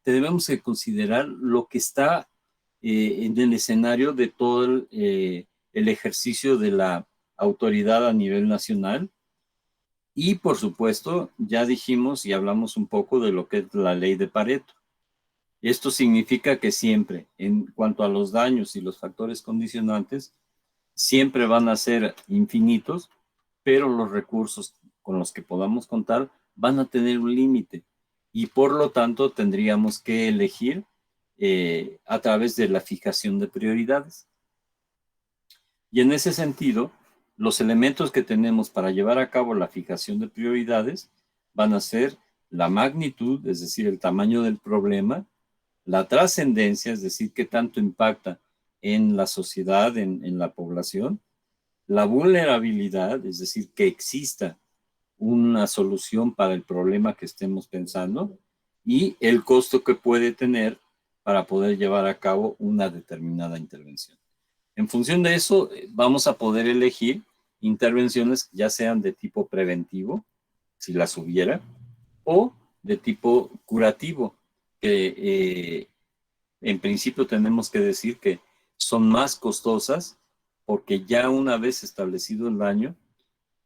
debemos de considerar lo que está en el escenario de todo el ejercicio de la autoridad a nivel nacional, Y por supuesto, ya dijimos y hablamos un poco de lo que es la ley de Pareto. Esto significa que siempre, en cuanto a los daños y los factores condicionantes, siempre van a ser infinitos, pero los recursos con los que podamos contar van a tener un límite y por lo tanto tendríamos que elegir a través de la fijación de prioridades. Y en ese sentido, los elementos que tenemos para llevar a cabo la fijación de prioridades van a ser la magnitud, es decir, el tamaño del problema, la trascendencia, es decir, qué tanto impacta en la sociedad, en la población, la vulnerabilidad, es decir, que exista una solución para el problema que estemos pensando, y el costo que puede tener para poder llevar a cabo una determinada intervención. En función de eso, vamos a poder elegir intervenciones ya sean de tipo preventivo, si las hubiera, o de tipo curativo, que en principio tenemos que decir que son más costosas porque ya una vez establecido el daño,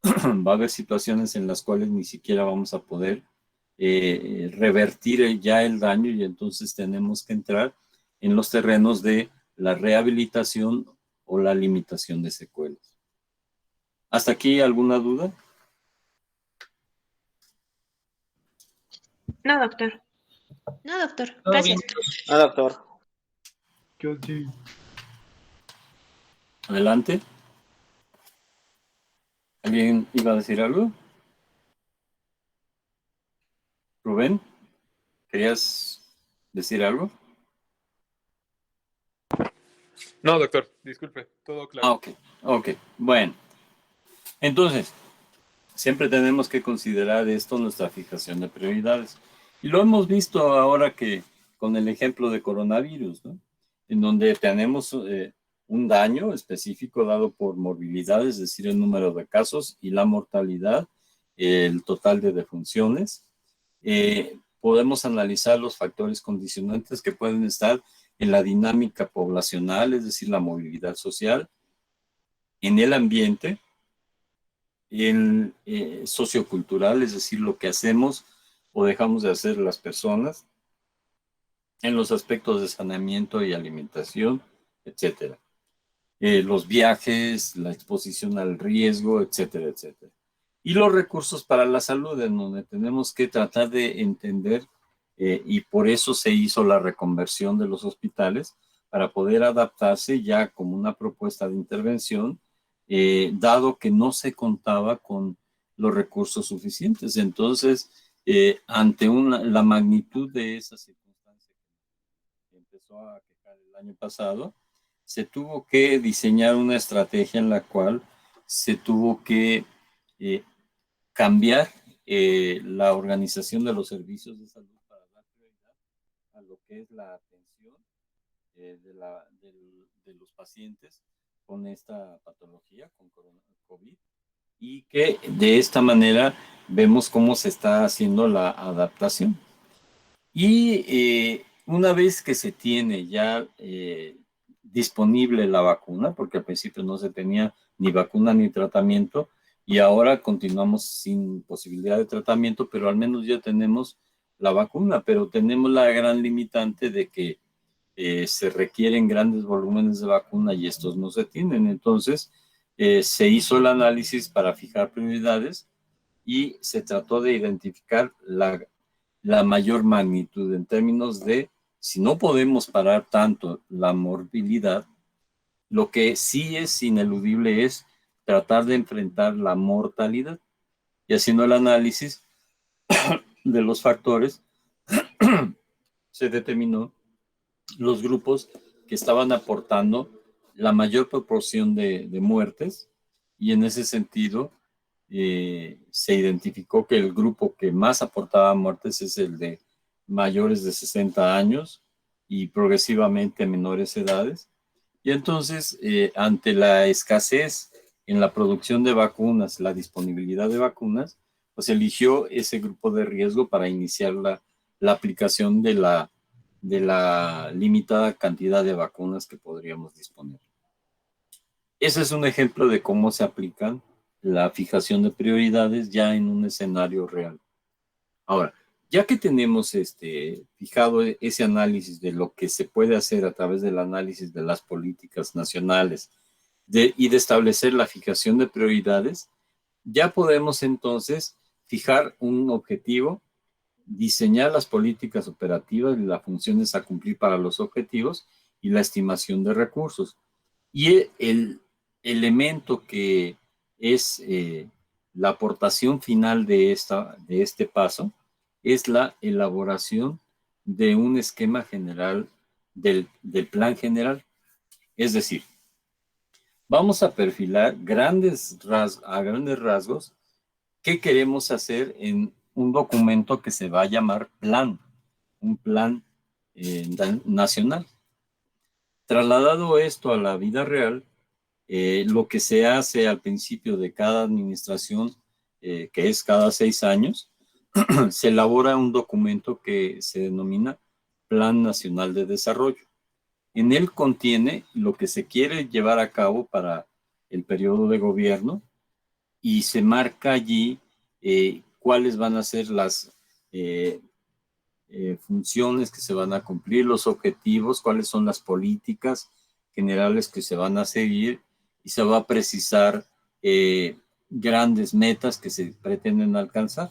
va a haber situaciones en las cuales ni siquiera vamos a poder revertir ya el daño y entonces tenemos que entrar en los terrenos de la rehabilitación o la limitación de secuelas. ¿Hasta aquí alguna duda? No, doctor. No, doctor. Todo Gracias. bien. Ah, doctor. Adelante. ¿Alguien iba a decir algo? Rubén, ¿querías decir algo? No, doctor, disculpe, todo claro. Ok. Bueno, entonces, siempre tenemos que considerar esto nuestra fijación de prioridades. Y lo hemos visto ahora que con el ejemplo de coronavirus, ¿no? En donde tenemos un daño específico dado por morbilidad, es decir, el número de casos y la mortalidad, el total de defunciones. Podemos analizar los factores condicionantes que pueden estar en la dinámica poblacional, es decir, la movilidad social, en el ambiente, en sociocultural, es decir, lo que hacemos o dejamos de hacer las personas, en los aspectos de saneamiento y alimentación, etcétera. Los viajes, la exposición al riesgo, etcétera, etcétera. Y los recursos para la salud, en donde tenemos que tratar de entender, y por eso se hizo la reconversión de los hospitales, para poder adaptarse ya como una propuesta de intervención, dado que no se contaba con los recursos suficientes. Entonces, ante la magnitud de esa circunstancia que empezó a quejar el año pasado, se tuvo que diseñar una estrategia en la cual se tuvo que cambiar la organización de los servicios de salud para dar prioridad a lo que es la atención de los pacientes con esta patología, con COVID, y que de esta manera vemos cómo se está haciendo la adaptación. Y una vez que se tiene ya disponible la vacuna, porque al principio no se tenía ni vacuna ni tratamiento, y ahora continuamos sin posibilidad de tratamiento, pero al menos ya tenemos la vacuna, pero tenemos la gran limitante de que se requieren grandes volúmenes de vacuna y estos no se tienen. Entonces, se hizo el análisis para fijar prioridades y se trató de identificar la mayor magnitud en términos de, si no podemos parar tanto la morbilidad, lo que sí es ineludible es tratar de enfrentar la mortalidad. Y haciendo el análisis de los factores, se determinó los grupos que estaban aportando la mayor proporción de muertes, y en ese sentido se identificó que el grupo que más aportaba muertes es el de mayores de 60 años y progresivamente menores edades. Y entonces, ante la escasez en la producción de vacunas, la disponibilidad de vacunas, pues eligió ese grupo de riesgo para iniciar la aplicación de la limitada cantidad de vacunas que podríamos disponer. Ese es un ejemplo de cómo se aplican la fijación de prioridades ya en un escenario real. Ahora, ya que tenemos fijado ese análisis de lo que se puede hacer a través del análisis de las políticas nacionales y de establecer la fijación de prioridades, ya podemos entonces fijar un objetivo, diseñar las políticas operativas y las funciones a cumplir para los objetivos y la estimación de recursos. Y el elemento que es la aportación final de este paso es la elaboración de un esquema general del plan general. Es decir, vamos a perfilar a grandes rasgos qué queremos hacer en un documento que se va a llamar plan, un plan nacional. Trasladado esto a la vida real, lo que se hace al principio de cada administración, que es cada 6 años, se elabora un documento que se denomina Plan Nacional de Desarrollo. En él contiene lo que se quiere llevar a cabo para el periodo de gobierno y se marca allí cuáles van a ser las funciones que se van a cumplir, los objetivos, cuáles son las políticas generales que se van a seguir y se va a precisar grandes metas que se pretenden alcanzar.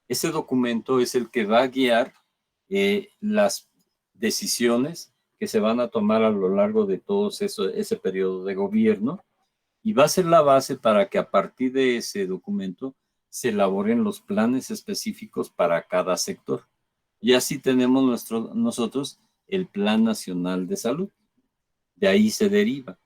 Ese documento es el que va a guiar las decisiones que se van a tomar a lo largo de todo ese periodo de gobierno y va a ser la base para que a partir de ese documento se elaboren los planes específicos para cada sector. Y así tenemos nosotros el Plan Nacional de Salud. De ahí se deriva.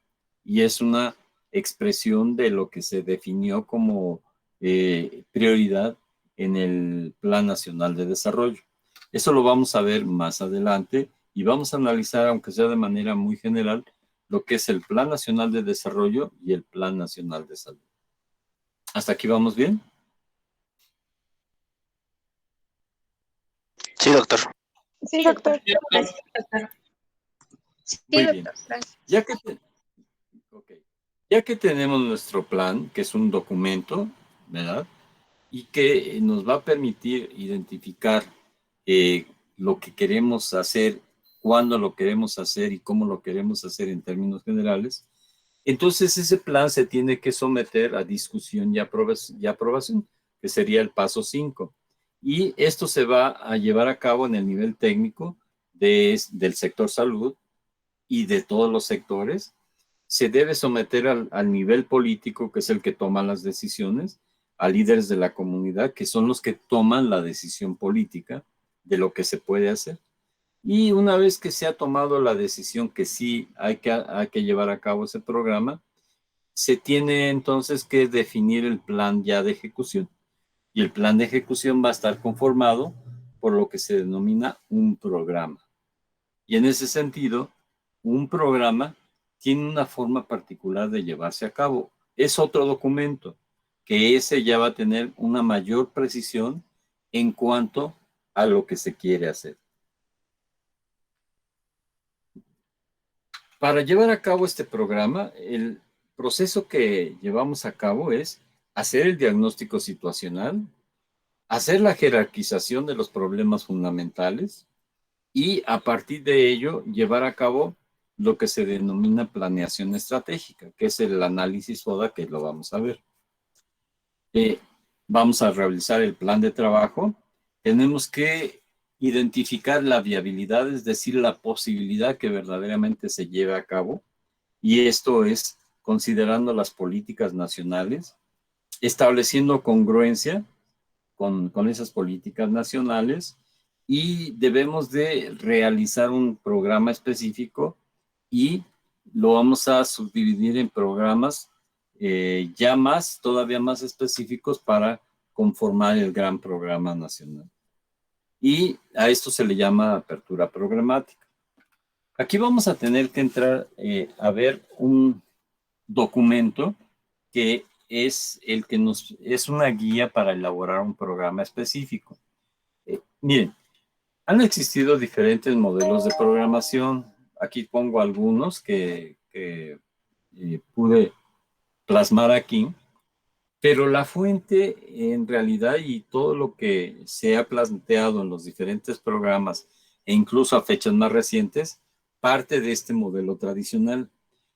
Y es una expresión de lo que se definió como prioridad en el Plan Nacional de Desarrollo. Eso lo vamos a ver más adelante y vamos a analizar, aunque sea de manera muy general, lo que es el Plan Nacional de Desarrollo y el Plan Nacional de Salud. ¿Hasta aquí vamos bien? Sí, doctor. Sí, doctor. Gracias, doctor. Sí, Muy doctor, bien. gracias. Ya que tenemos nuestro plan, que es un documento, ¿verdad? Y que nos va a permitir identificar lo que queremos hacer, cuándo lo queremos hacer y cómo lo queremos hacer en términos generales, entonces ese plan se tiene que someter a discusión y aprobación, que sería el paso 5. Y esto se va a llevar a cabo en el nivel técnico del sector salud y de todos los sectores. Se debe someter al nivel político, que es el que toma las decisiones, a líderes de la comunidad, que son los que toman la decisión política de lo que se puede hacer. Y una vez que se ha tomado la decisión que sí hay que llevar a cabo ese programa, se tiene entonces que definir el plan ya de ejecución. Y el plan de ejecución va a estar conformado por lo que se denomina un programa. Y en ese sentido, un programa tiene una forma particular de llevarse a cabo. Es otro documento, que ese ya va a tener una mayor precisión en cuanto a lo que se quiere hacer. Para llevar a cabo este programa, el proceso que llevamos a cabo es hacer el diagnóstico situacional, hacer la jerarquización de los problemas fundamentales y a partir de ello llevar a cabo lo que se denomina planeación estratégica, que es el análisis FODA, que lo vamos a ver. Vamos a realizar el plan de trabajo. Tenemos que identificar la viabilidad, es decir, la posibilidad que verdaderamente se lleve a cabo. Y esto es considerando las políticas nacionales, estableciendo congruencia con esas políticas nacionales y debemos de realizar un programa específico y lo vamos a subdividir en programas todavía más específicos para conformar el gran programa nacional. Y a esto se le llama apertura programática. Aquí vamos a tener que entrar a ver un documento que es el que es una guía para elaborar un programa específico. Miren, han existido diferentes modelos de programación. Aquí pongo algunos que pude plasmar aquí. Pero la fuente, en realidad, y todo lo que se ha planteado en los diferentes programas, e incluso a fechas más recientes, parte de este modelo tradicional,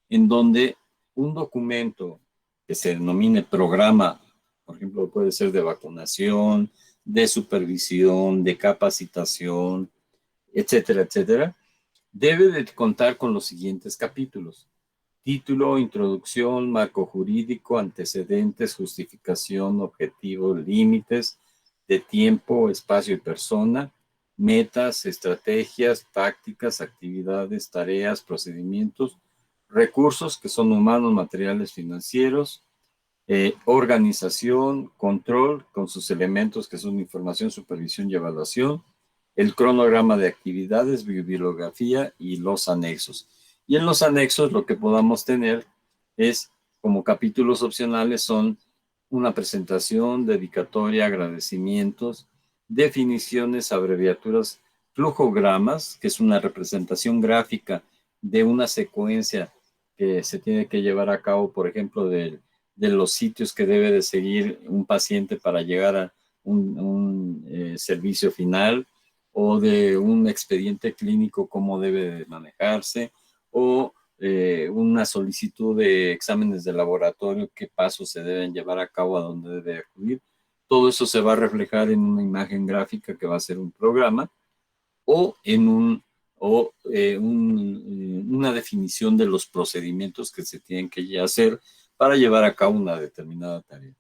en donde un documento que se denomine programa, por ejemplo, puede ser de vacunación, de supervisión, de capacitación, etcétera, etcétera, debe de contar con los siguientes capítulos: título, introducción, marco jurídico, antecedentes, justificación, objetivos, límites de tiempo, espacio y persona, metas, estrategias, tácticas, actividades, tareas, procedimientos, recursos que son humanos, materiales, financieros, organización, control con sus elementos que son información, supervisión y evaluación, el cronograma de actividades, bibliografía y los anexos. Y en los anexos lo que podamos tener es, como capítulos opcionales, son una presentación, dedicatoria, agradecimientos, definiciones, abreviaturas, flujogramas, que es una representación gráfica de una secuencia que se tiene que llevar a cabo, por ejemplo, de los sitios que debe de seguir un paciente para llegar a un servicio final, o de un expediente clínico, cómo debe de manejarse, o una solicitud de exámenes de laboratorio, qué pasos se deben llevar a cabo, a dónde debe acudir. Todo eso se va a reflejar en una imagen gráfica que va a ser un programa, o en una definición de los procedimientos que se tienen que hacer para llevar a cabo una determinada tarea.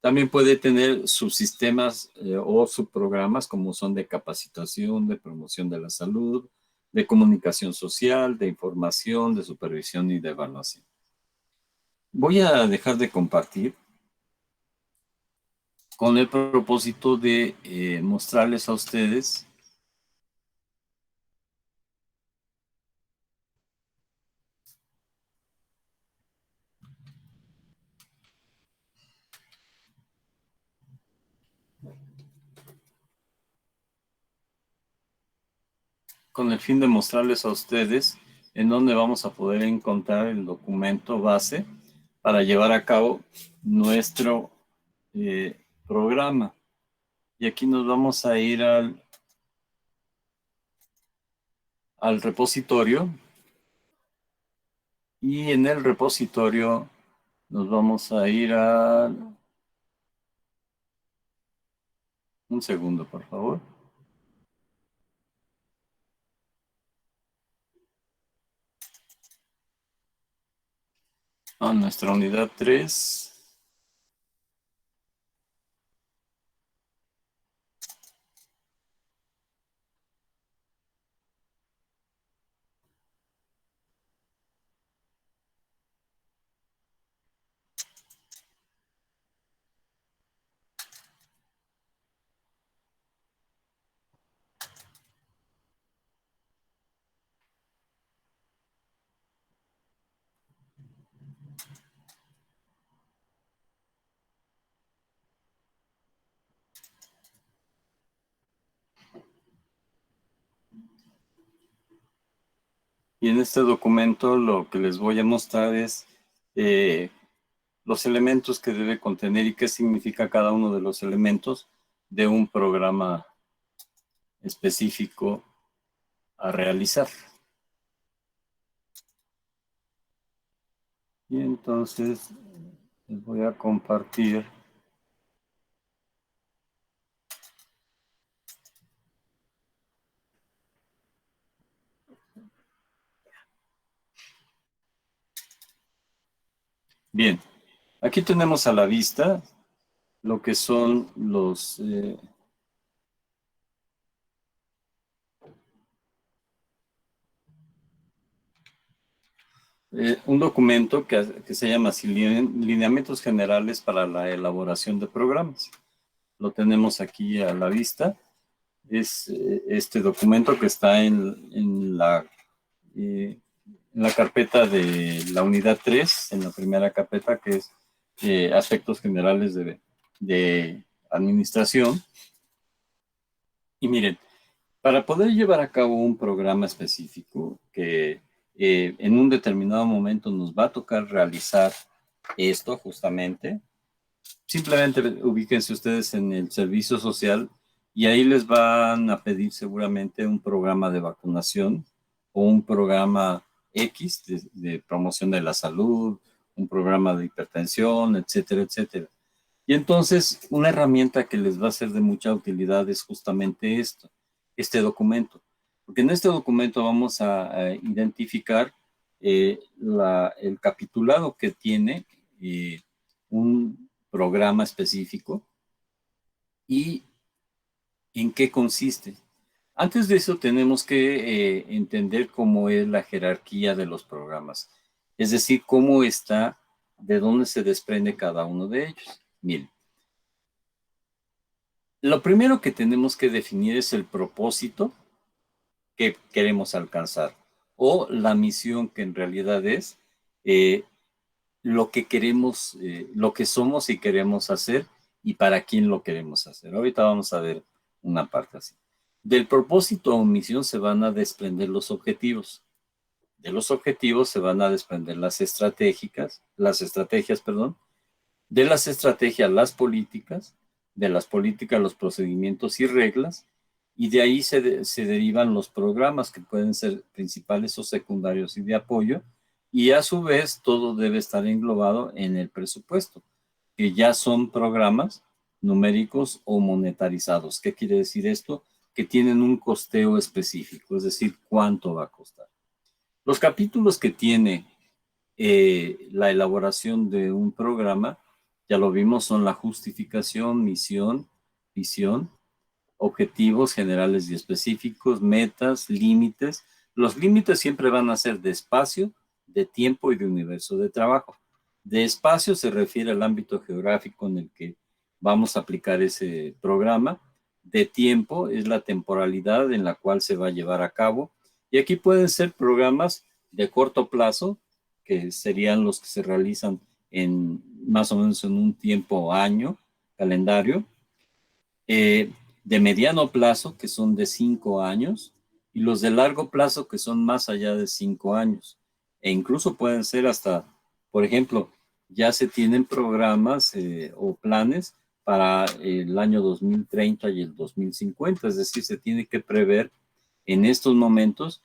También puede tener subsistemas o subprogramas, como son de capacitación, de promoción de la salud, de comunicación social, de información, de supervisión y de evaluación. Voy a dejar de compartir con el propósito de mostrarles a ustedes con el fin de mostrarles a ustedes en dónde vamos a poder encontrar el documento base para llevar a cabo nuestro programa. Y aquí nos vamos a ir al repositorio, y en el repositorio nos vamos a ir a... Un segundo, por favor. A nuestra unidad 3. Y en este documento lo que les voy a mostrar es los elementos que debe contener y qué significa cada uno de los elementos de un programa específico a realizar. Y entonces les voy a compartir bien. Aquí tenemos a la vista lo que son los un documento que se llama así, Lineamientos Generales para la Elaboración de Programas. Lo tenemos aquí a la vista. Es este documento que está en la carpeta de la unidad 3, en la primera carpeta, que es aspectos generales de administración. Y miren, para poder llevar a cabo un programa específico que en un determinado momento nos va a tocar realizar esto justamente, simplemente ubíquense ustedes en el servicio social y ahí les van a pedir seguramente un programa de vacunación o un programa X de promoción de la salud, un programa de hipertensión, etcétera, etcétera. Y entonces una herramienta que les va a ser de mucha utilidad es justamente esto, este documento. Porque en este documento vamos a identificar el capitulado que tiene un programa específico y en qué consiste. Antes de eso tenemos que entender cómo es la jerarquía de los programas, es decir, cómo está, de dónde se desprende cada uno de ellos. Miren, lo primero que tenemos que definir es el propósito que queremos alcanzar o la misión que en realidad es lo que queremos, lo que somos y queremos hacer y para quién lo queremos hacer. Ahorita vamos a ver una parte así. Del propósito o misión se van a desprender los objetivos. De los objetivos se van a desprender las estrategias, perdón. De las estrategias, las políticas. De las políticas, los procedimientos y reglas. Y de ahí se derivan los programas que pueden ser principales o secundarios y de apoyo. Y a su vez, todo debe estar englobado en el presupuesto, que ya son programas numéricos o monetarizados. ¿Qué quiere decir esto? Que tienen un costeo específico, es decir, cuánto va a costar. Los capítulos que tiene la elaboración de un programa, ya lo vimos, son la justificación, misión, visión, objetivos generales y específicos, metas, límites. Los límites siempre van a ser de espacio, de tiempo y de universo de trabajo. De espacio se refiere al ámbito geográfico en el que vamos a aplicar ese programa. De tiempo es la temporalidad en la cual se va a llevar a cabo. Y aquí pueden ser programas de corto plazo, que serían los que se realizan en más o menos en un tiempo año, calendario. De mediano plazo, que son de 5 años, y los de largo plazo, que son más allá de 5 años. E incluso pueden ser hasta, por ejemplo, ya se tienen programas o planes para el año 2030 y el 2050, es decir, se tiene que prever en estos momentos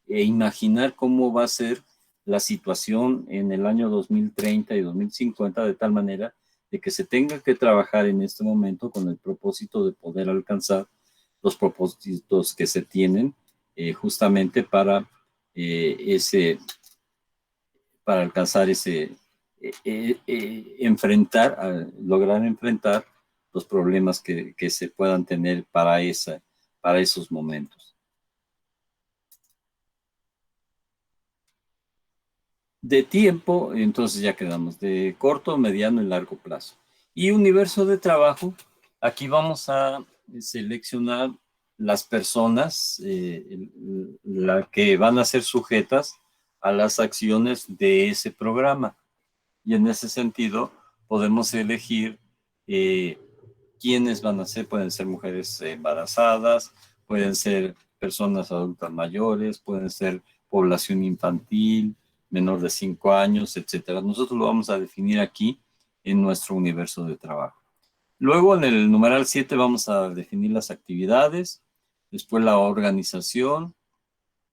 e imaginar cómo va a ser la situación en el año 2030 y 2050 de tal manera de que se tenga que trabajar en este momento con el propósito de poder alcanzar los propósitos que se tienen justamente para alcanzar lograr enfrentar los problemas que se puedan tener para esos momentos. De tiempo, entonces ya quedamos de corto, mediano y largo plazo. Y universo de trabajo, aquí vamos a seleccionar las personas las que van a ser sujetas a las acciones de ese programa. Y en ese sentido podemos elegir quiénes van a ser. Pueden ser mujeres embarazadas, pueden ser personas adultas mayores, pueden ser población infantil, menor de 5 años, etcétera. Nosotros lo vamos a definir aquí en nuestro universo de trabajo. Luego en el numeral 7 vamos a definir las actividades, después la organización,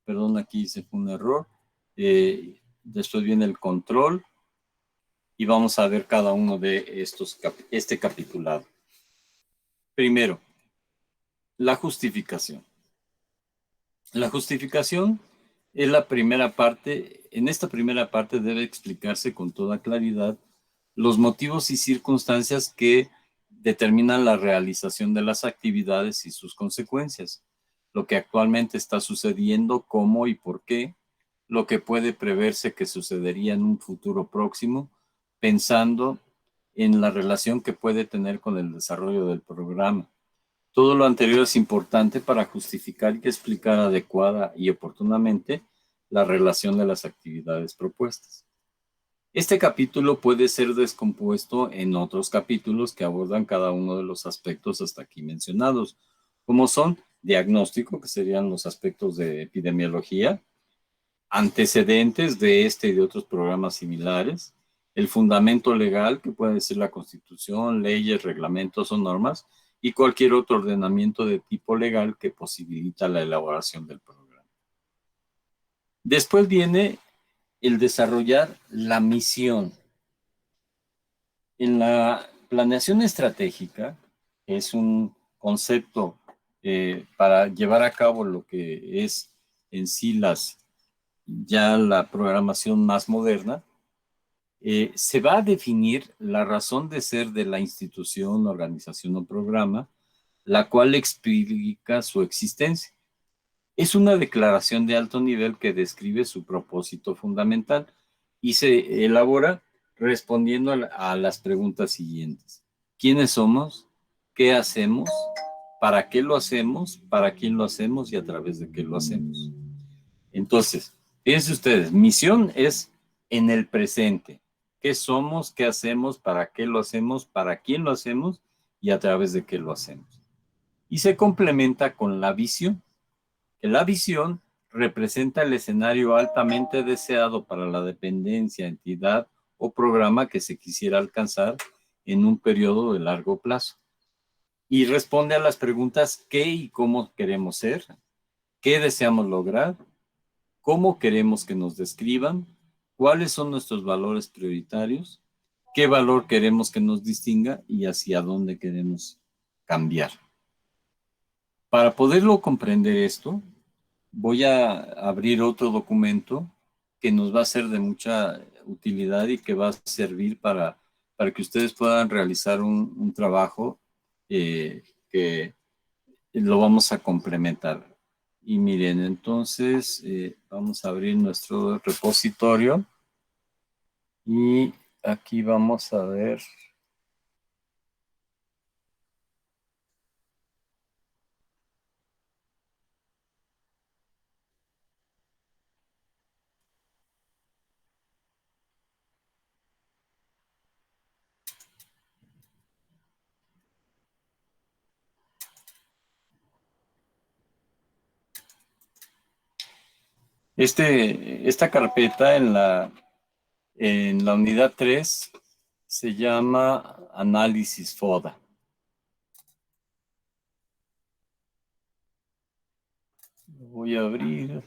perdón, aquí se fue un error, después viene el control y vamos a ver cada uno de este capitulado. Primero, la justificación. La justificación es la primera parte. En esta primera parte debe explicarse con toda claridad los motivos y circunstancias que determinan la realización de las actividades y sus consecuencias, lo que actualmente está sucediendo, cómo y por qué, lo que puede preverse que sucedería en un futuro próximo, pensando en la relación que puede tener con el desarrollo del programa. Todo lo anterior es importante para justificar y explicar adecuada y oportunamente la relación de las actividades propuestas. Este capítulo puede ser descompuesto en otros capítulos que abordan cada uno de los aspectos hasta aquí mencionados, como son diagnóstico, que serían los aspectos de epidemiología, antecedentes de este y de otros programas similares, el fundamento legal, que puede ser la Constitución, leyes, reglamentos o normas, y cualquier otro ordenamiento de tipo legal que posibilita la elaboración del programa. Después viene el desarrollar la misión. En la planeación estratégica, es un concepto para llevar a cabo lo que es en sí ya la programación más moderna, se va a definir la razón de ser de la institución, organización o programa, la cual explica su existencia. Es una declaración de alto nivel que describe su propósito fundamental y se elabora respondiendo a las preguntas siguientes. ¿Quiénes somos? ¿Qué hacemos? ¿Para qué lo hacemos? ¿Para quién lo hacemos? Y a través de qué lo hacemos. Entonces, fíjense ustedes, misión es en el presente. ¿Qué somos? ¿Qué hacemos? ¿Para qué lo hacemos? ¿Para quién lo hacemos? Y a través de qué lo hacemos. Y se complementa con la visión. Que la visión representa el escenario altamente deseado para la dependencia, entidad o programa que se quisiera alcanzar en un periodo de largo plazo. Y responde a las preguntas ¿qué y cómo queremos ser? ¿Qué deseamos lograr? ¿Cómo queremos que nos describan? ¿Cuáles son nuestros valores prioritarios? ¿Qué valor queremos que nos distinga? Y hacia dónde queremos cambiar. Para poderlo comprender esto, voy a abrir otro documento que nos va a ser de mucha utilidad y que va a servir para que ustedes puedan realizar un trabajo que lo vamos a complementar. Y miren, entonces vamos a abrir nuestro repositorio y aquí vamos a ver. Esta carpeta en la unidad 3 se llama Análisis FODA. Lo voy a abrir.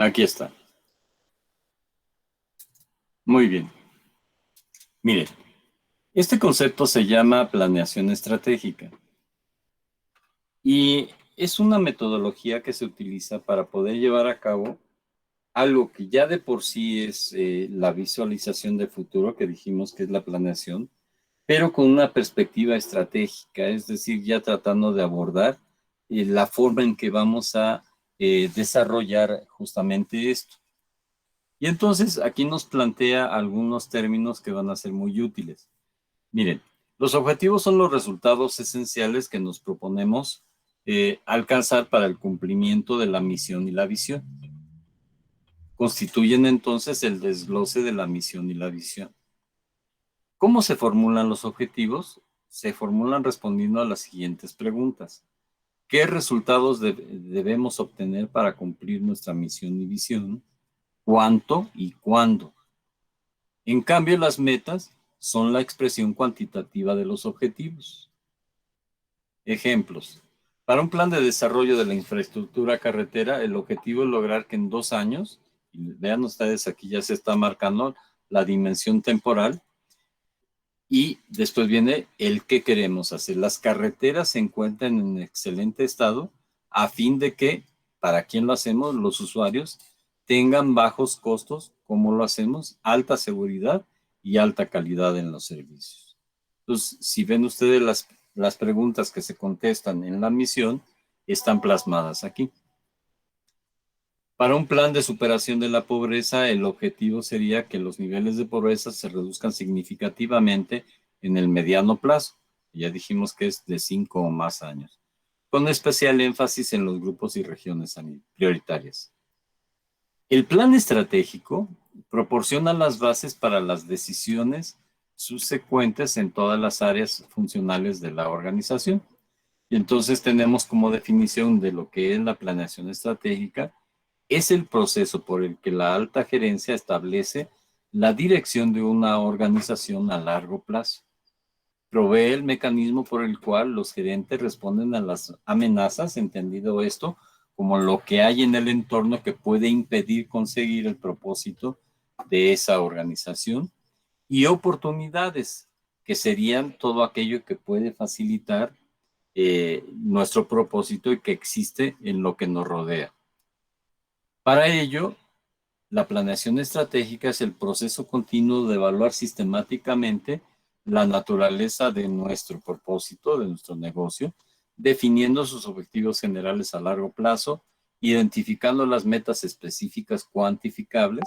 Aquí está. Muy bien. Miren, este concepto se llama planeación estratégica y es una metodología que se utiliza para poder llevar a cabo algo que ya de por sí es la visualización del futuro, que dijimos que es la planeación, pero con una perspectiva estratégica, es decir, ya tratando de abordar la forma en que vamos a desarrollar justamente esto. Y entonces aquí nos plantea algunos términos que van a ser muy útiles. Miren, los objetivos son los resultados esenciales que nos proponemos alcanzar para el cumplimiento de la misión y la visión. Constituyen entonces el desglose de la misión y la visión. ¿Cómo se formulan los objetivos? Se formulan respondiendo a las siguientes preguntas. ¿Qué resultados debemos obtener para cumplir nuestra misión y visión? ¿Cuánto y cuándo? En cambio, las metas son la expresión cuantitativa de los objetivos. Ejemplos. Para un plan de desarrollo de la infraestructura carretera, el objetivo es lograr que en 2 años, y vean ustedes aquí ya se está marcando la dimensión temporal, y después viene el qué queremos hacer. Las carreteras se encuentran en excelente estado a fin de que, para quien lo hacemos, los usuarios tengan bajos costos, como lo hacemos, alta seguridad y alta calidad en los servicios. Entonces, si ven ustedes las preguntas que se contestan en la misión, están plasmadas aquí. Para un plan de superación de la pobreza, el objetivo sería que los niveles de pobreza se reduzcan significativamente en el mediano plazo. Ya dijimos que es de 5 o más años, con especial énfasis en los grupos y regiones prioritarias. El plan estratégico proporciona las bases para las decisiones subsecuentes en todas las áreas funcionales de la organización. Y entonces tenemos como definición de lo que es la planeación estratégica: es el proceso por el que la alta gerencia establece la dirección de una organización a largo plazo. Provee el mecanismo por el cual los gerentes responden a las amenazas, entendido esto como lo que hay en el entorno que puede impedir conseguir el propósito de esa organización, y oportunidades, que serían todo aquello que puede facilitar nuestro propósito y que existe en lo que nos rodea. Para ello, la planeación estratégica es el proceso continuo de evaluar sistemáticamente la naturaleza de nuestro propósito, de nuestro negocio, definiendo sus objetivos generales a largo plazo, identificando las metas específicas cuantificables,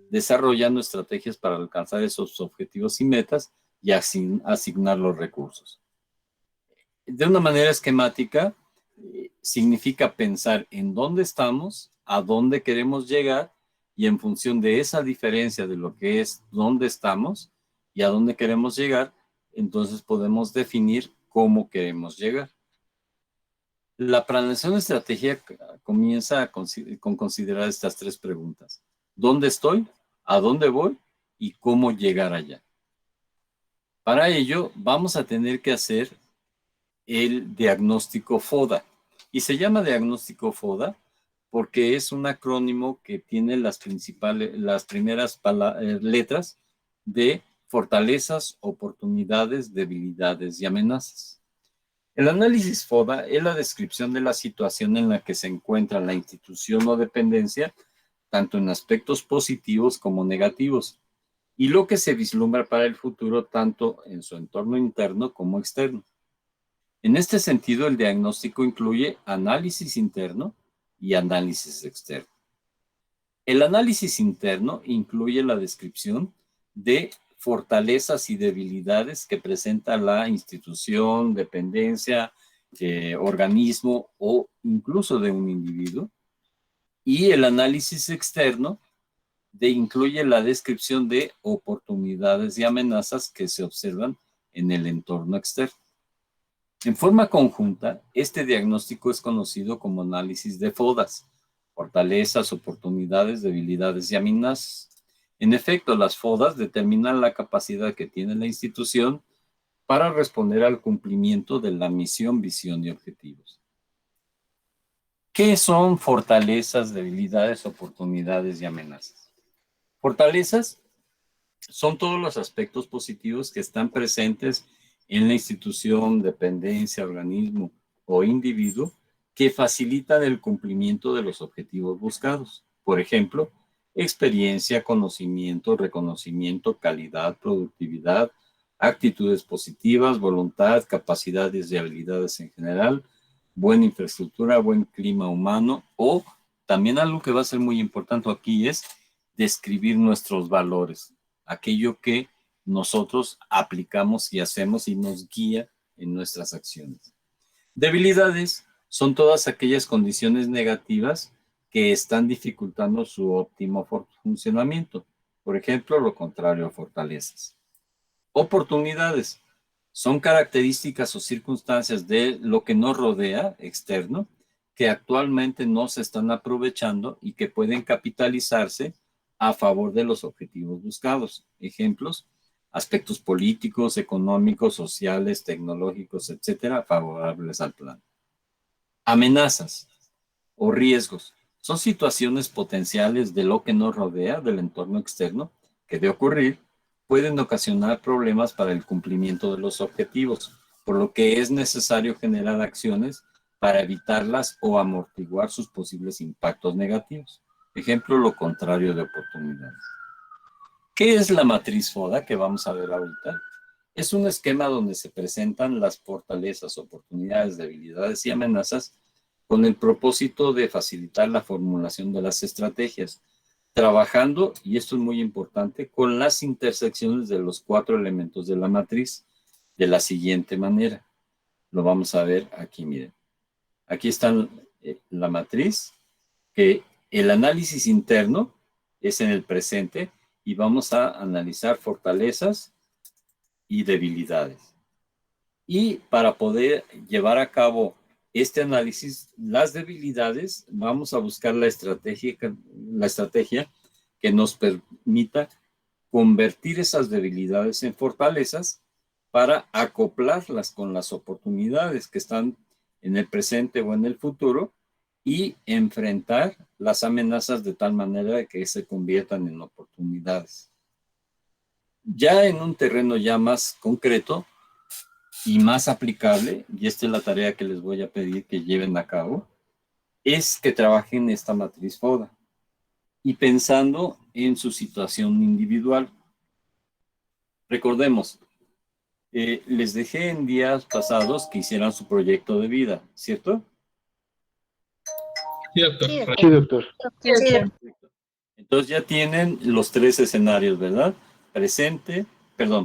desarrollando estrategias para alcanzar esos objetivos y metas y asignar los recursos. De una manera esquemática, significa pensar en dónde estamos, a dónde queremos llegar, y en función de esa diferencia de lo que es dónde estamos y a dónde queremos llegar, entonces podemos definir cómo queremos llegar. La planeación estratégica comienza con considerar estas 3 preguntas: ¿dónde estoy? ¿A dónde voy? ¿Y cómo llegar allá? Para ello, vamos a tener que hacer el diagnóstico FODA. Y se llama diagnóstico FODA porque es un acrónimo que tiene las primeras letras de fortalezas, oportunidades, debilidades y amenazas. El análisis FODA es la descripción de la situación en la que se encuentra la institución o dependencia, tanto en aspectos positivos como negativos, y lo que se vislumbra para el futuro tanto en su entorno interno como externo. En este sentido, el diagnóstico incluye análisis interno y análisis externo. El análisis interno incluye la descripción de fortalezas y debilidades que presenta la institución, dependencia, organismo o incluso de un individuo. Y el análisis externo incluye la descripción de oportunidades y amenazas que se observan en el entorno externo. En forma conjunta, este diagnóstico es conocido como análisis de FODAS: fortalezas, oportunidades, debilidades y amenazas. En efecto, las FODAS determinan la capacidad que tiene la institución para responder al cumplimiento de la misión, visión y objetivos. ¿Qué son fortalezas, debilidades, oportunidades y amenazas? Fortalezas son todos los aspectos positivos que están presentes en la institución, dependencia, organismo o individuo que facilitan el cumplimiento de los objetivos buscados. Por ejemplo, experiencia, conocimiento, reconocimiento, calidad, productividad, actitudes positivas, voluntad, capacidades y habilidades en general, buena infraestructura, buen clima humano, o también algo que va a ser muy importante aquí es describir nuestros valores, aquello que nosotros aplicamos y hacemos y nos guía en nuestras acciones. Debilidades son todas aquellas condiciones negativas que están dificultando su óptimo funcionamiento. Por ejemplo, lo contrario a fortalezas. Oportunidades son características o circunstancias de lo que nos rodea, externo, que actualmente no se están aprovechando y que pueden capitalizarse a favor de los objetivos buscados. Ejemplos: aspectos políticos, económicos, sociales, tecnológicos, etcétera, favorables al plan. Amenazas o riesgos son situaciones potenciales de lo que nos rodea, del entorno externo, que de ocurrir pueden ocasionar problemas para el cumplimiento de los objetivos, por lo que es necesario generar acciones para evitarlas o amortiguar sus posibles impactos negativos. Ejemplo, lo contrario de oportunidades. ¿Qué es la matriz FODA que vamos a ver ahorita? Es un esquema donde se presentan las fortalezas, oportunidades, debilidades y amenazas con el propósito de facilitar la formulación de las estrategias, trabajando, y esto es muy importante, con las intersecciones de los 4 elementos de la matriz de la siguiente manera. Lo vamos a ver aquí, miren. Aquí está la matriz, que el análisis interno es en el presente y vamos a analizar fortalezas y debilidades. Y para poder llevar a cabo este análisis, las debilidades, vamos a buscar la estrategia que nos permita convertir esas debilidades en fortalezas para acoplarlas con las oportunidades que están en el presente o en el futuro y enfrentar las amenazas de tal manera que se conviertan en oportunidades. Ya en un terreno ya más concreto y más aplicable, y esta es la tarea que les voy a pedir que lleven a cabo, es que trabajen esta matriz FODA y pensando en su situación individual. Recordemos, les dejé en días pasados que hicieran su proyecto de vida, ¿cierto? Sí, doctor. Sí, doctor. Sí, doctor. Entonces ya tienen los 3 escenarios, ¿verdad?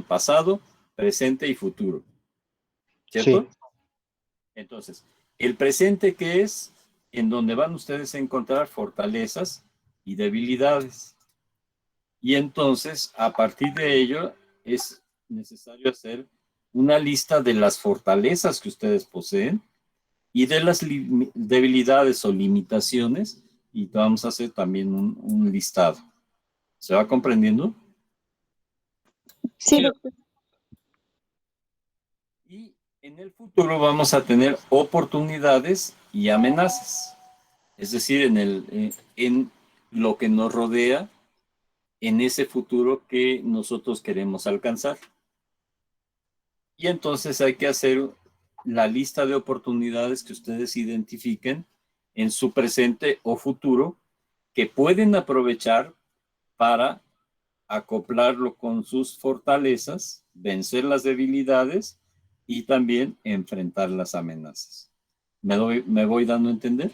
Pasado, presente y futuro. ¿Cierto? Sí. Entonces, el presente, ¿qué es? En donde van ustedes a encontrar fortalezas y debilidades. Y entonces, a partir de ello, es necesario hacer una lista de las fortalezas que ustedes poseen y de las debilidades o limitaciones, y vamos a hacer también un listado. ¿Se va comprendiendo? Sí, doctor. Y en el futuro vamos a tener oportunidades y amenazas. Es decir, en lo que nos rodea, en ese futuro que nosotros queremos alcanzar. Y entonces hay que hacer la lista de oportunidades que ustedes identifiquen en su presente o futuro que pueden aprovechar para acoplarlo con sus fortalezas, vencer las debilidades y también enfrentar las amenazas. ¿Me voy dando a entender?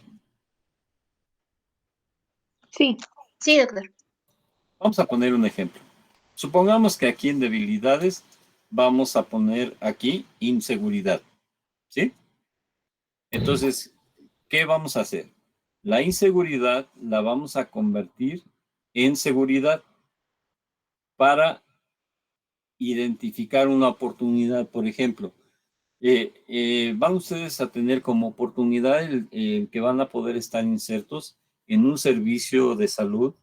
Sí. Sí, doctor. Vamos a poner un ejemplo. Supongamos que aquí en debilidades vamos a poner aquí inseguridad, ¿sí? Entonces, ¿qué vamos a hacer? La inseguridad la vamos a convertir en seguridad para identificar una oportunidad. Por ejemplo, van ustedes a tener como oportunidad el que van a poder estar insertos en un servicio de salud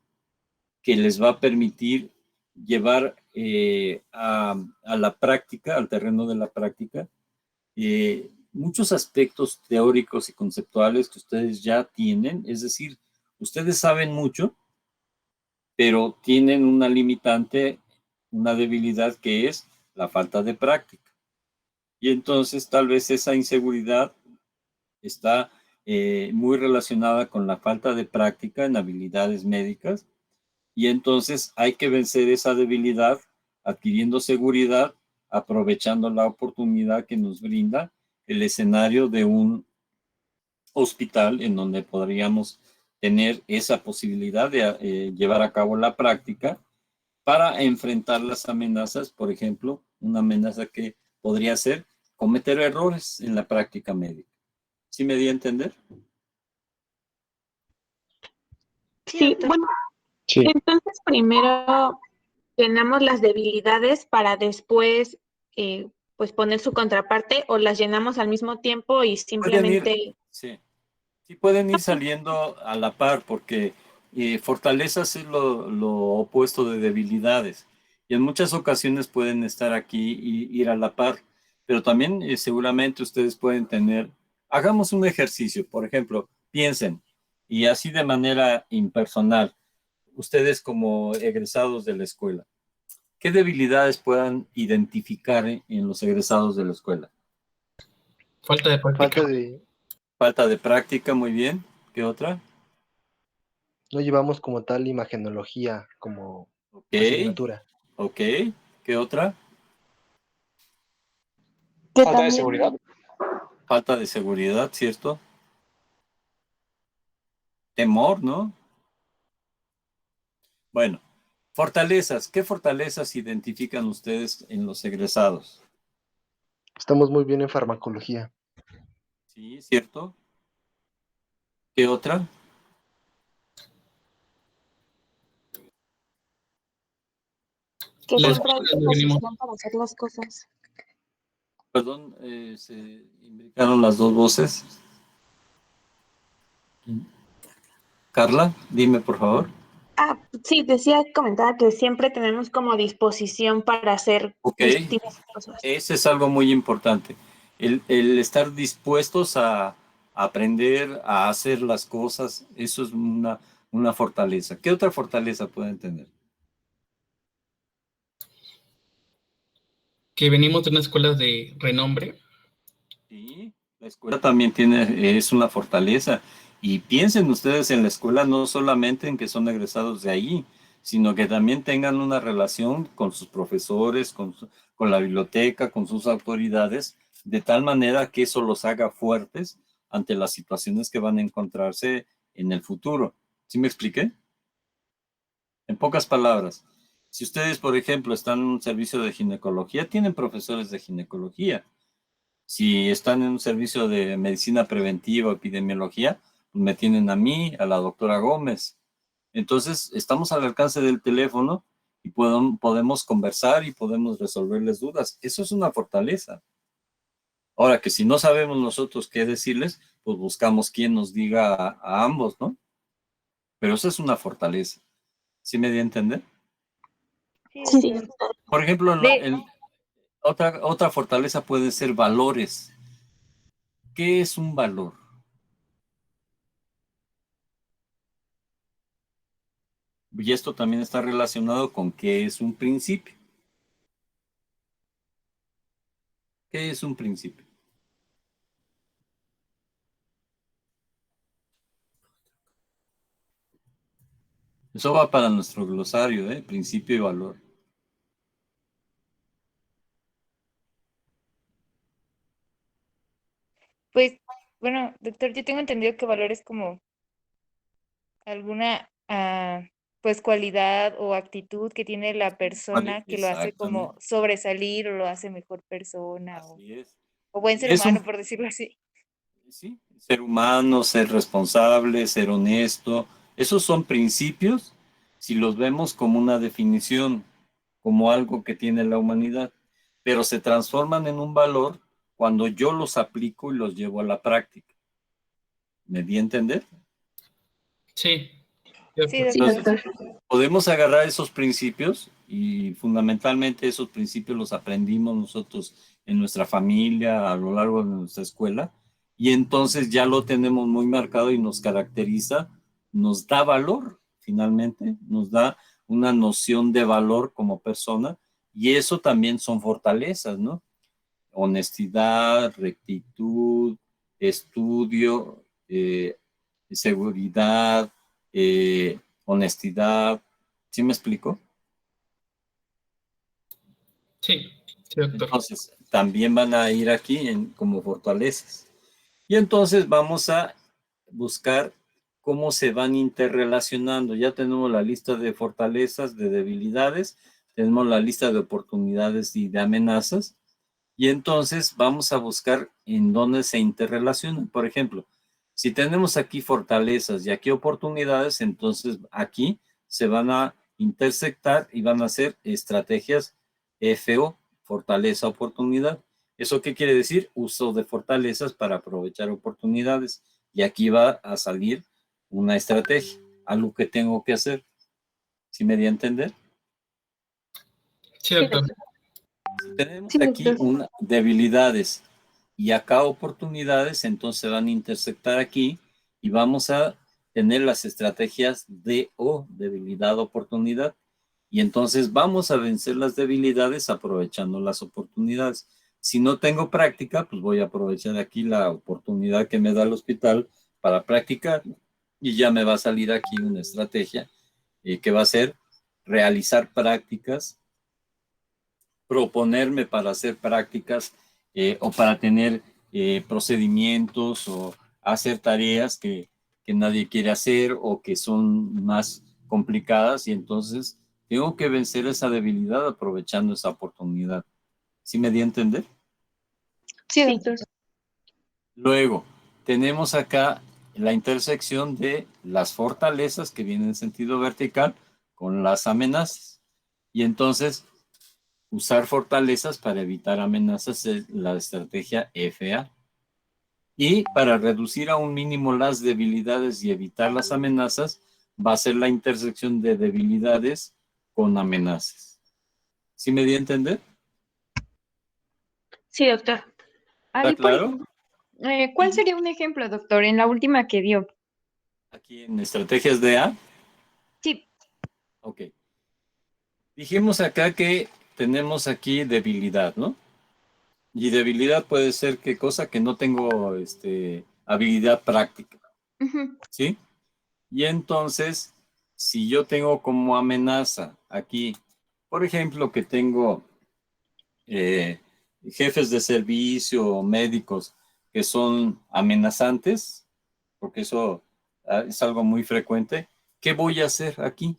que les va a permitir llevar a la práctica, al terreno de la práctica, muchos aspectos teóricos y conceptuales que ustedes ya tienen. Es decir, ustedes saben mucho, pero tienen una limitante, una debilidad que es la falta de práctica. Y entonces tal vez esa inseguridad está muy relacionada con la falta de práctica en habilidades médicas. Y entonces hay que vencer esa debilidad adquiriendo seguridad, aprovechando la oportunidad que nos brinda el escenario de un hospital en donde podríamos tener esa posibilidad de llevar a cabo la práctica para enfrentar las amenazas. Por ejemplo, una amenaza que podría ser cometer errores en la práctica médica. ¿Sí me di a entender? Sí, bueno, Sí. entonces primero llenamos las debilidades para después pues poner su contraparte o las llenamos al mismo tiempo y simplemente... Sí, sí pueden ir saliendo a la par porque fortalezas es lo opuesto de debilidades y en muchas ocasiones pueden estar aquí y ir a la par, pero también seguramente ustedes pueden tener, hagamos un ejercicio, por ejemplo, piensen y así de manera impersonal, ustedes como egresados de la escuela, ¿qué debilidades puedan identificar en los egresados de la escuela? Falta de práctica. Falta de práctica, muy bien. ¿Qué otra? No llevamos como tal imagenología como Ok, asignatura. ok. ¿Qué otra? Que Falta de también... seguridad. Falta de seguridad, ¿cierto? temor, ¿no? Bueno, fortalezas. ¿Qué fortalezas identifican ustedes en los egresados? Estamos muy bien en farmacología. Sí, ¿cierto? ¿Qué otra? Que La siempre hay escuela donde venimos. disposición para hacer las cosas. Perdón, se indicaron las dos voces. Carla, dime por favor. Ah, sí, comentaba que siempre tenemos como disposición para hacer Ok, distintas cosas. ese es algo muy importante. El estar dispuestos a aprender, a hacer las cosas, eso es una fortaleza. ¿Qué otra fortaleza pueden tener? Que venimos de una escuela de renombre. Sí, la escuela también es una fortaleza. Y piensen ustedes en la escuela no solamente en que son egresados de ahí, sino que también tengan una relación con sus profesores, con la biblioteca, con sus autoridades, de tal manera que eso los haga fuertes ante las situaciones que van a encontrarse en el futuro. ¿Sí me expliqué? En pocas palabras, si ustedes, por ejemplo, están en un servicio de ginecología, tienen profesores de ginecología. Si están en un servicio de medicina preventiva o epidemiología, pues me tienen a mí, a la doctora Gómez. Entonces, estamos al alcance del teléfono y podemos conversar y podemos resolverles dudas. Eso es una fortaleza. Ahora que si no sabemos nosotros qué decirles, pues buscamos quien nos diga a ambos, ¿no? Pero eso es una fortaleza. ¿Sí me di a entender? Sí, Sí, doctor. Por ejemplo, De, otra fortaleza puede ser valores. ¿Qué es un valor? Y esto también está relacionado con qué es un principio. ¿Qué es un principio? Eso va para nuestro glosario, ¿eh? Principio y valor. Pues, bueno, doctor, yo tengo entendido que valor es como alguna, pues, cualidad o actitud que tiene la persona que lo hace como Exactamente. sobresalir o lo hace mejor persona Así es. o buen Y ser es humano, por decirlo así. sí, ser humano, ser responsable, ser honesto. Esos son principios si los vemos como una definición, como algo que tiene la humanidad, pero se transforman en un valor cuando yo los aplico y los llevo a la práctica. ¿Me di a entender? Sí, Sí, cierto. doctor. Entonces, podemos agarrar esos principios y fundamentalmente esos principios los aprendimos nosotros en nuestra familia, a lo largo de nuestra escuela, y entonces ya lo tenemos muy marcado y nos caracteriza, nos da valor, finalmente, nos da una noción de valor como persona, y eso también son fortalezas, ¿no? Honestidad, rectitud, estudio, seguridad, honestidad. ¿Sí me explico? Sí, sí, doctor. Entonces, también van a ir aquí como fortalezas. Y entonces vamos a buscar cómo se van interrelacionando. Ya tenemos la lista de fortalezas, de debilidades, tenemos la lista de oportunidades y de amenazas. Y entonces vamos a buscar en dónde se interrelacionan. Por ejemplo, si tenemos aquí fortalezas y aquí oportunidades, entonces aquí se van a intersectar y van a ser estrategias FO, fortaleza, oportunidad. ¿Eso qué quiere decir? Uso de fortalezas para aprovechar oportunidades. Y aquí va a salir una estrategia, algo que tengo que hacer. ¿Sí me di a entender? Sí, doctor. Si tenemos sí, aquí doctor. debilidades y acá oportunidades, entonces van a intersectar aquí y vamos a tener las estrategias de o debilidad, oportunidad. Y entonces vamos a vencer las debilidades aprovechando las oportunidades. Si no tengo práctica, pues voy a aprovechar aquí la oportunidad que me da el hospital para practicar y ya me va a salir aquí una estrategia que va a ser realizar prácticas, proponerme para hacer prácticas o para tener procedimientos o hacer tareas que que nadie quiere hacer o que son más complicadas y entonces tengo que vencer esa debilidad aprovechando esa oportunidad. ¿Sí me di a entender? Sí, Sí. doctor. Luego, tenemos acá la intersección de las fortalezas que vienen en sentido vertical con las amenazas. Y entonces, usar fortalezas para evitar amenazas es la estrategia FA. Y para reducir a un mínimo las debilidades y evitar las amenazas, va a ser la intersección de debilidades con amenazas. ¿Sí me di a entender? Sí, doctor. ¿Está Ahí, por claro? ejemplo, ¿cuál sería un ejemplo, doctor, en la última que dio? Aquí en estrategias de A. Sí. Ok. Dijimos acá que tenemos aquí debilidad, ¿no? Y debilidad puede ser que cosa que no tengo habilidad práctica, Ujú. ¿sí? Y entonces, si yo tengo como amenaza aquí, por ejemplo, que tengo eh, jefes de servicio o médicos que son amenazantes, porque eso es algo muy frecuente, ¿qué voy a hacer aquí?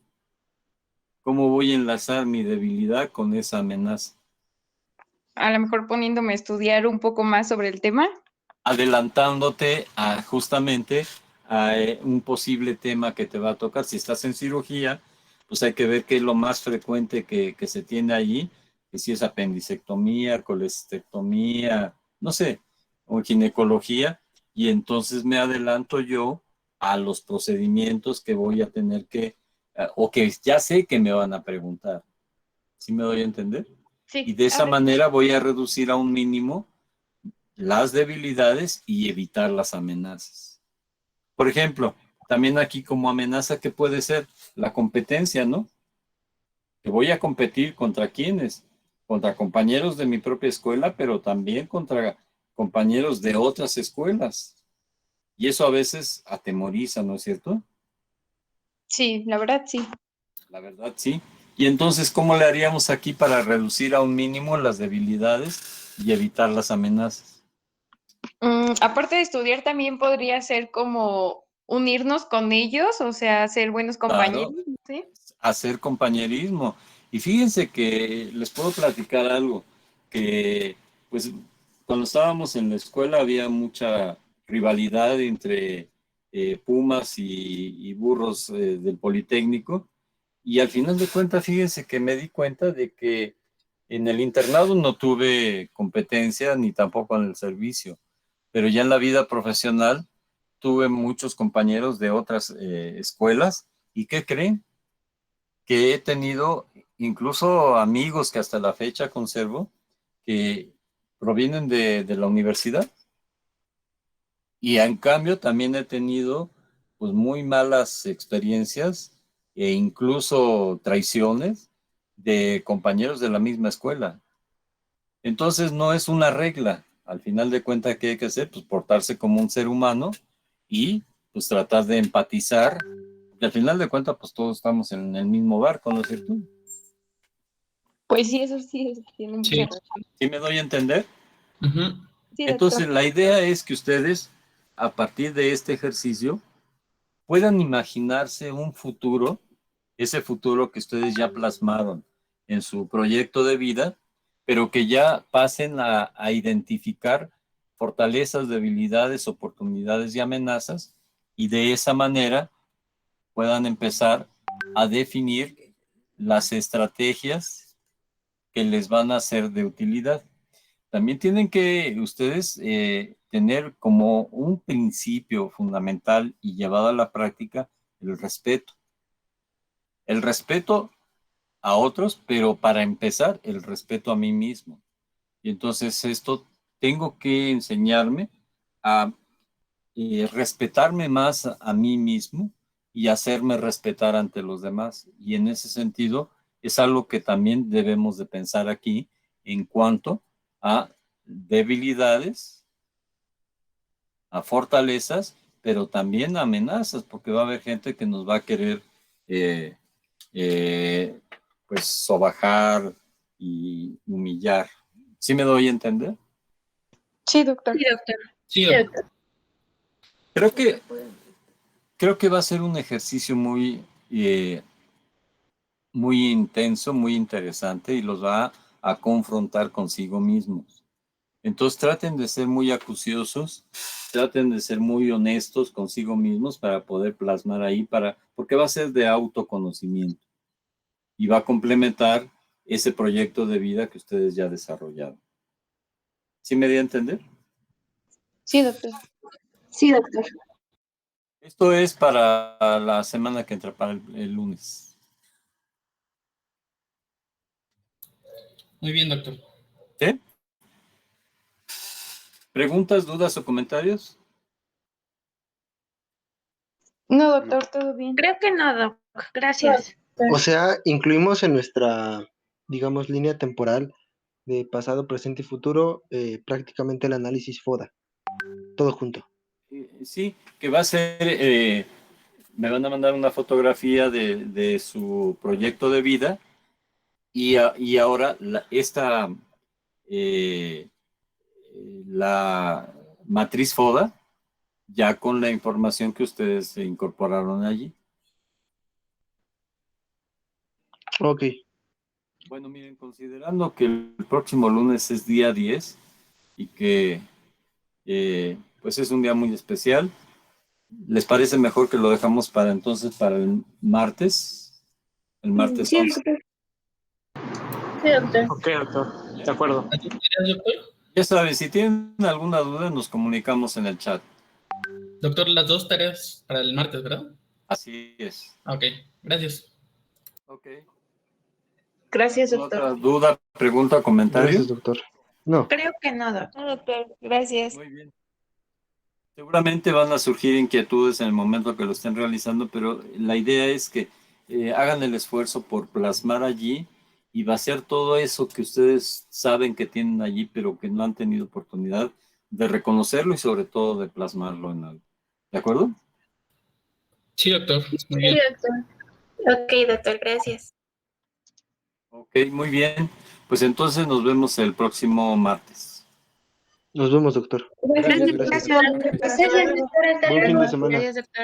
¿Cómo voy a enlazar mi debilidad con esa amenaza? A lo mejor poniéndome a estudiar un poco más sobre el tema. Adelantándote a justamente a un posible tema que te va a tocar. Si estás en cirugía, pues hay que ver qué es lo más frecuente que se tiene allí, que si es apendicectomía, colestectomía, no sé, o ginecología, y entonces me adelanto yo a los procedimientos que voy a tener que, o que ya sé que me van a preguntar. ¿Sí me doy a entender? Y Sí, de a esa ver. manera voy a reducir a un mínimo las debilidades y evitar las amenazas. Por ejemplo, también aquí como amenaza que puede ser la competencia, ¿no? Que voy a competir contra quiénes, contra compañeros de mi propia escuela, pero también contra compañeros de otras escuelas. Y eso a veces atemoriza, ¿no es cierto? Sí, la verdad sí. La verdad, sí. Y entonces, ¿cómo le haríamos aquí para reducir a un mínimo las debilidades y evitar las amenazas? Aparte de estudiar, también podría ser como unirnos con ellos, o sea, ser buenos Claro, compañeros, ¿sí? hacer compañerismo. Y fíjense que les puedo platicar algo, que pues cuando estábamos en la escuela había mucha rivalidad entre Pumas y Burros del Politécnico. Y al final de cuentas, fíjense que me di cuenta de que en el internado no tuve competencia ni tampoco en el servicio, pero ya en la vida profesional tuve muchos compañeros de otras escuelas. ¿Y qué creen? Que he tenido incluso amigos que hasta la fecha conservo, que provienen de la universidad. Y en cambio también he tenido pues muy malas experiencias e incluso traiciones de compañeros de la misma escuela. Entonces no es una regla. Al final de cuentas, ¿qué hay que hacer? Pues portarse como un ser humano y pues tratar de empatizar. Y al final de cuentas, pues todos estamos en el mismo barco, ¿no es cierto? Pues sí, eso sí, tiene mucha Sí. razón. ¿Sí me doy a entender? Ujú. Sí, Entonces, doctor. la idea es que ustedes, a partir de este ejercicio, puedan imaginarse un futuro, ese futuro que ustedes ya plasmaron en su proyecto de vida, pero que ya pasen a identificar fortalezas, debilidades, oportunidades y amenazas, y de esa manera puedan empezar a definir las estrategias que les van a ser de utilidad. También tienen que ustedes tener como un principio fundamental y llevado a la práctica el respeto. El respeto a otros, pero para empezar, el respeto a mí mismo. Y entonces esto tengo que enseñarme a respetarme más a mí mismo y hacerme respetar ante los demás. Y en ese sentido es algo que también debemos de pensar aquí en cuanto a debilidades, a fortalezas, pero también a amenazas, porque va a haber gente que nos va a querer eh, eh, pues sobajar y humillar. ¿Sí me doy a entender? Sí, doctor. Sí, doctor. Sí, Sí, doctor. doctor. Creo que Creo que va a ser un ejercicio muy intenso, muy interesante y los va a confrontar consigo mismos. Entonces traten de ser muy acuciosos, traten de ser muy honestos consigo mismos para poder plasmar ahí, porque va a ser de autoconocimiento y va a complementar ese proyecto de vida que ustedes ya desarrollaron. ¿Sí me di a entender? Sí, doctor. Sí, doctor. Esto es para la semana que entra, para el lunes. Muy bien, doctor. ¿Sí? ¿Preguntas, dudas o comentarios? No, doctor, todo bien. Creo que no, doc. Gracias. O sea, incluimos en nuestra, digamos, línea temporal de pasado, presente y futuro, prácticamente el análisis FODA, todo junto. Sí, que va a ser, me van a mandar una fotografía de su proyecto de vida y ahora eh, la matriz FODA, ya con la información que ustedes incorporaron allí. Ok, Bueno, miren, considerando que el próximo lunes es día 10 y que pues es un día muy especial, ¿les parece mejor que lo dejamos para entonces para el martes? El martes Sí, 11. doctor. Sí, doctor. Ok, doctor. De acuerdo. ¿Las dos tareas, doctor? Ya saben, si tienen alguna duda, nos comunicamos en el chat. Doctor, las dos tareas para el martes, ¿verdad? Así es. Ok, gracias. Ok. Gracias, ¿Otra duda, pregunta, comentario? gracias, doctor. No, Creo que no, doc. No, doctor, gracias. Muy bien. Seguramente van a surgir inquietudes en el momento que lo estén realizando, pero la idea es que hagan el esfuerzo por plasmar allí y vaciar todo eso que ustedes saben que tienen allí, pero que no han tenido oportunidad de reconocerlo y sobre todo de plasmarlo en algo. ¿De acuerdo? Sí, doctor. Muy Sí, bien. doctor. Ok, doctor, gracias. Ok, muy bien. Pues entonces nos vemos el próximo martes. nos vemos, doctor. Gracias, Gracias. Gracias. doctor. Buen fin de semana. Gracias, doctor.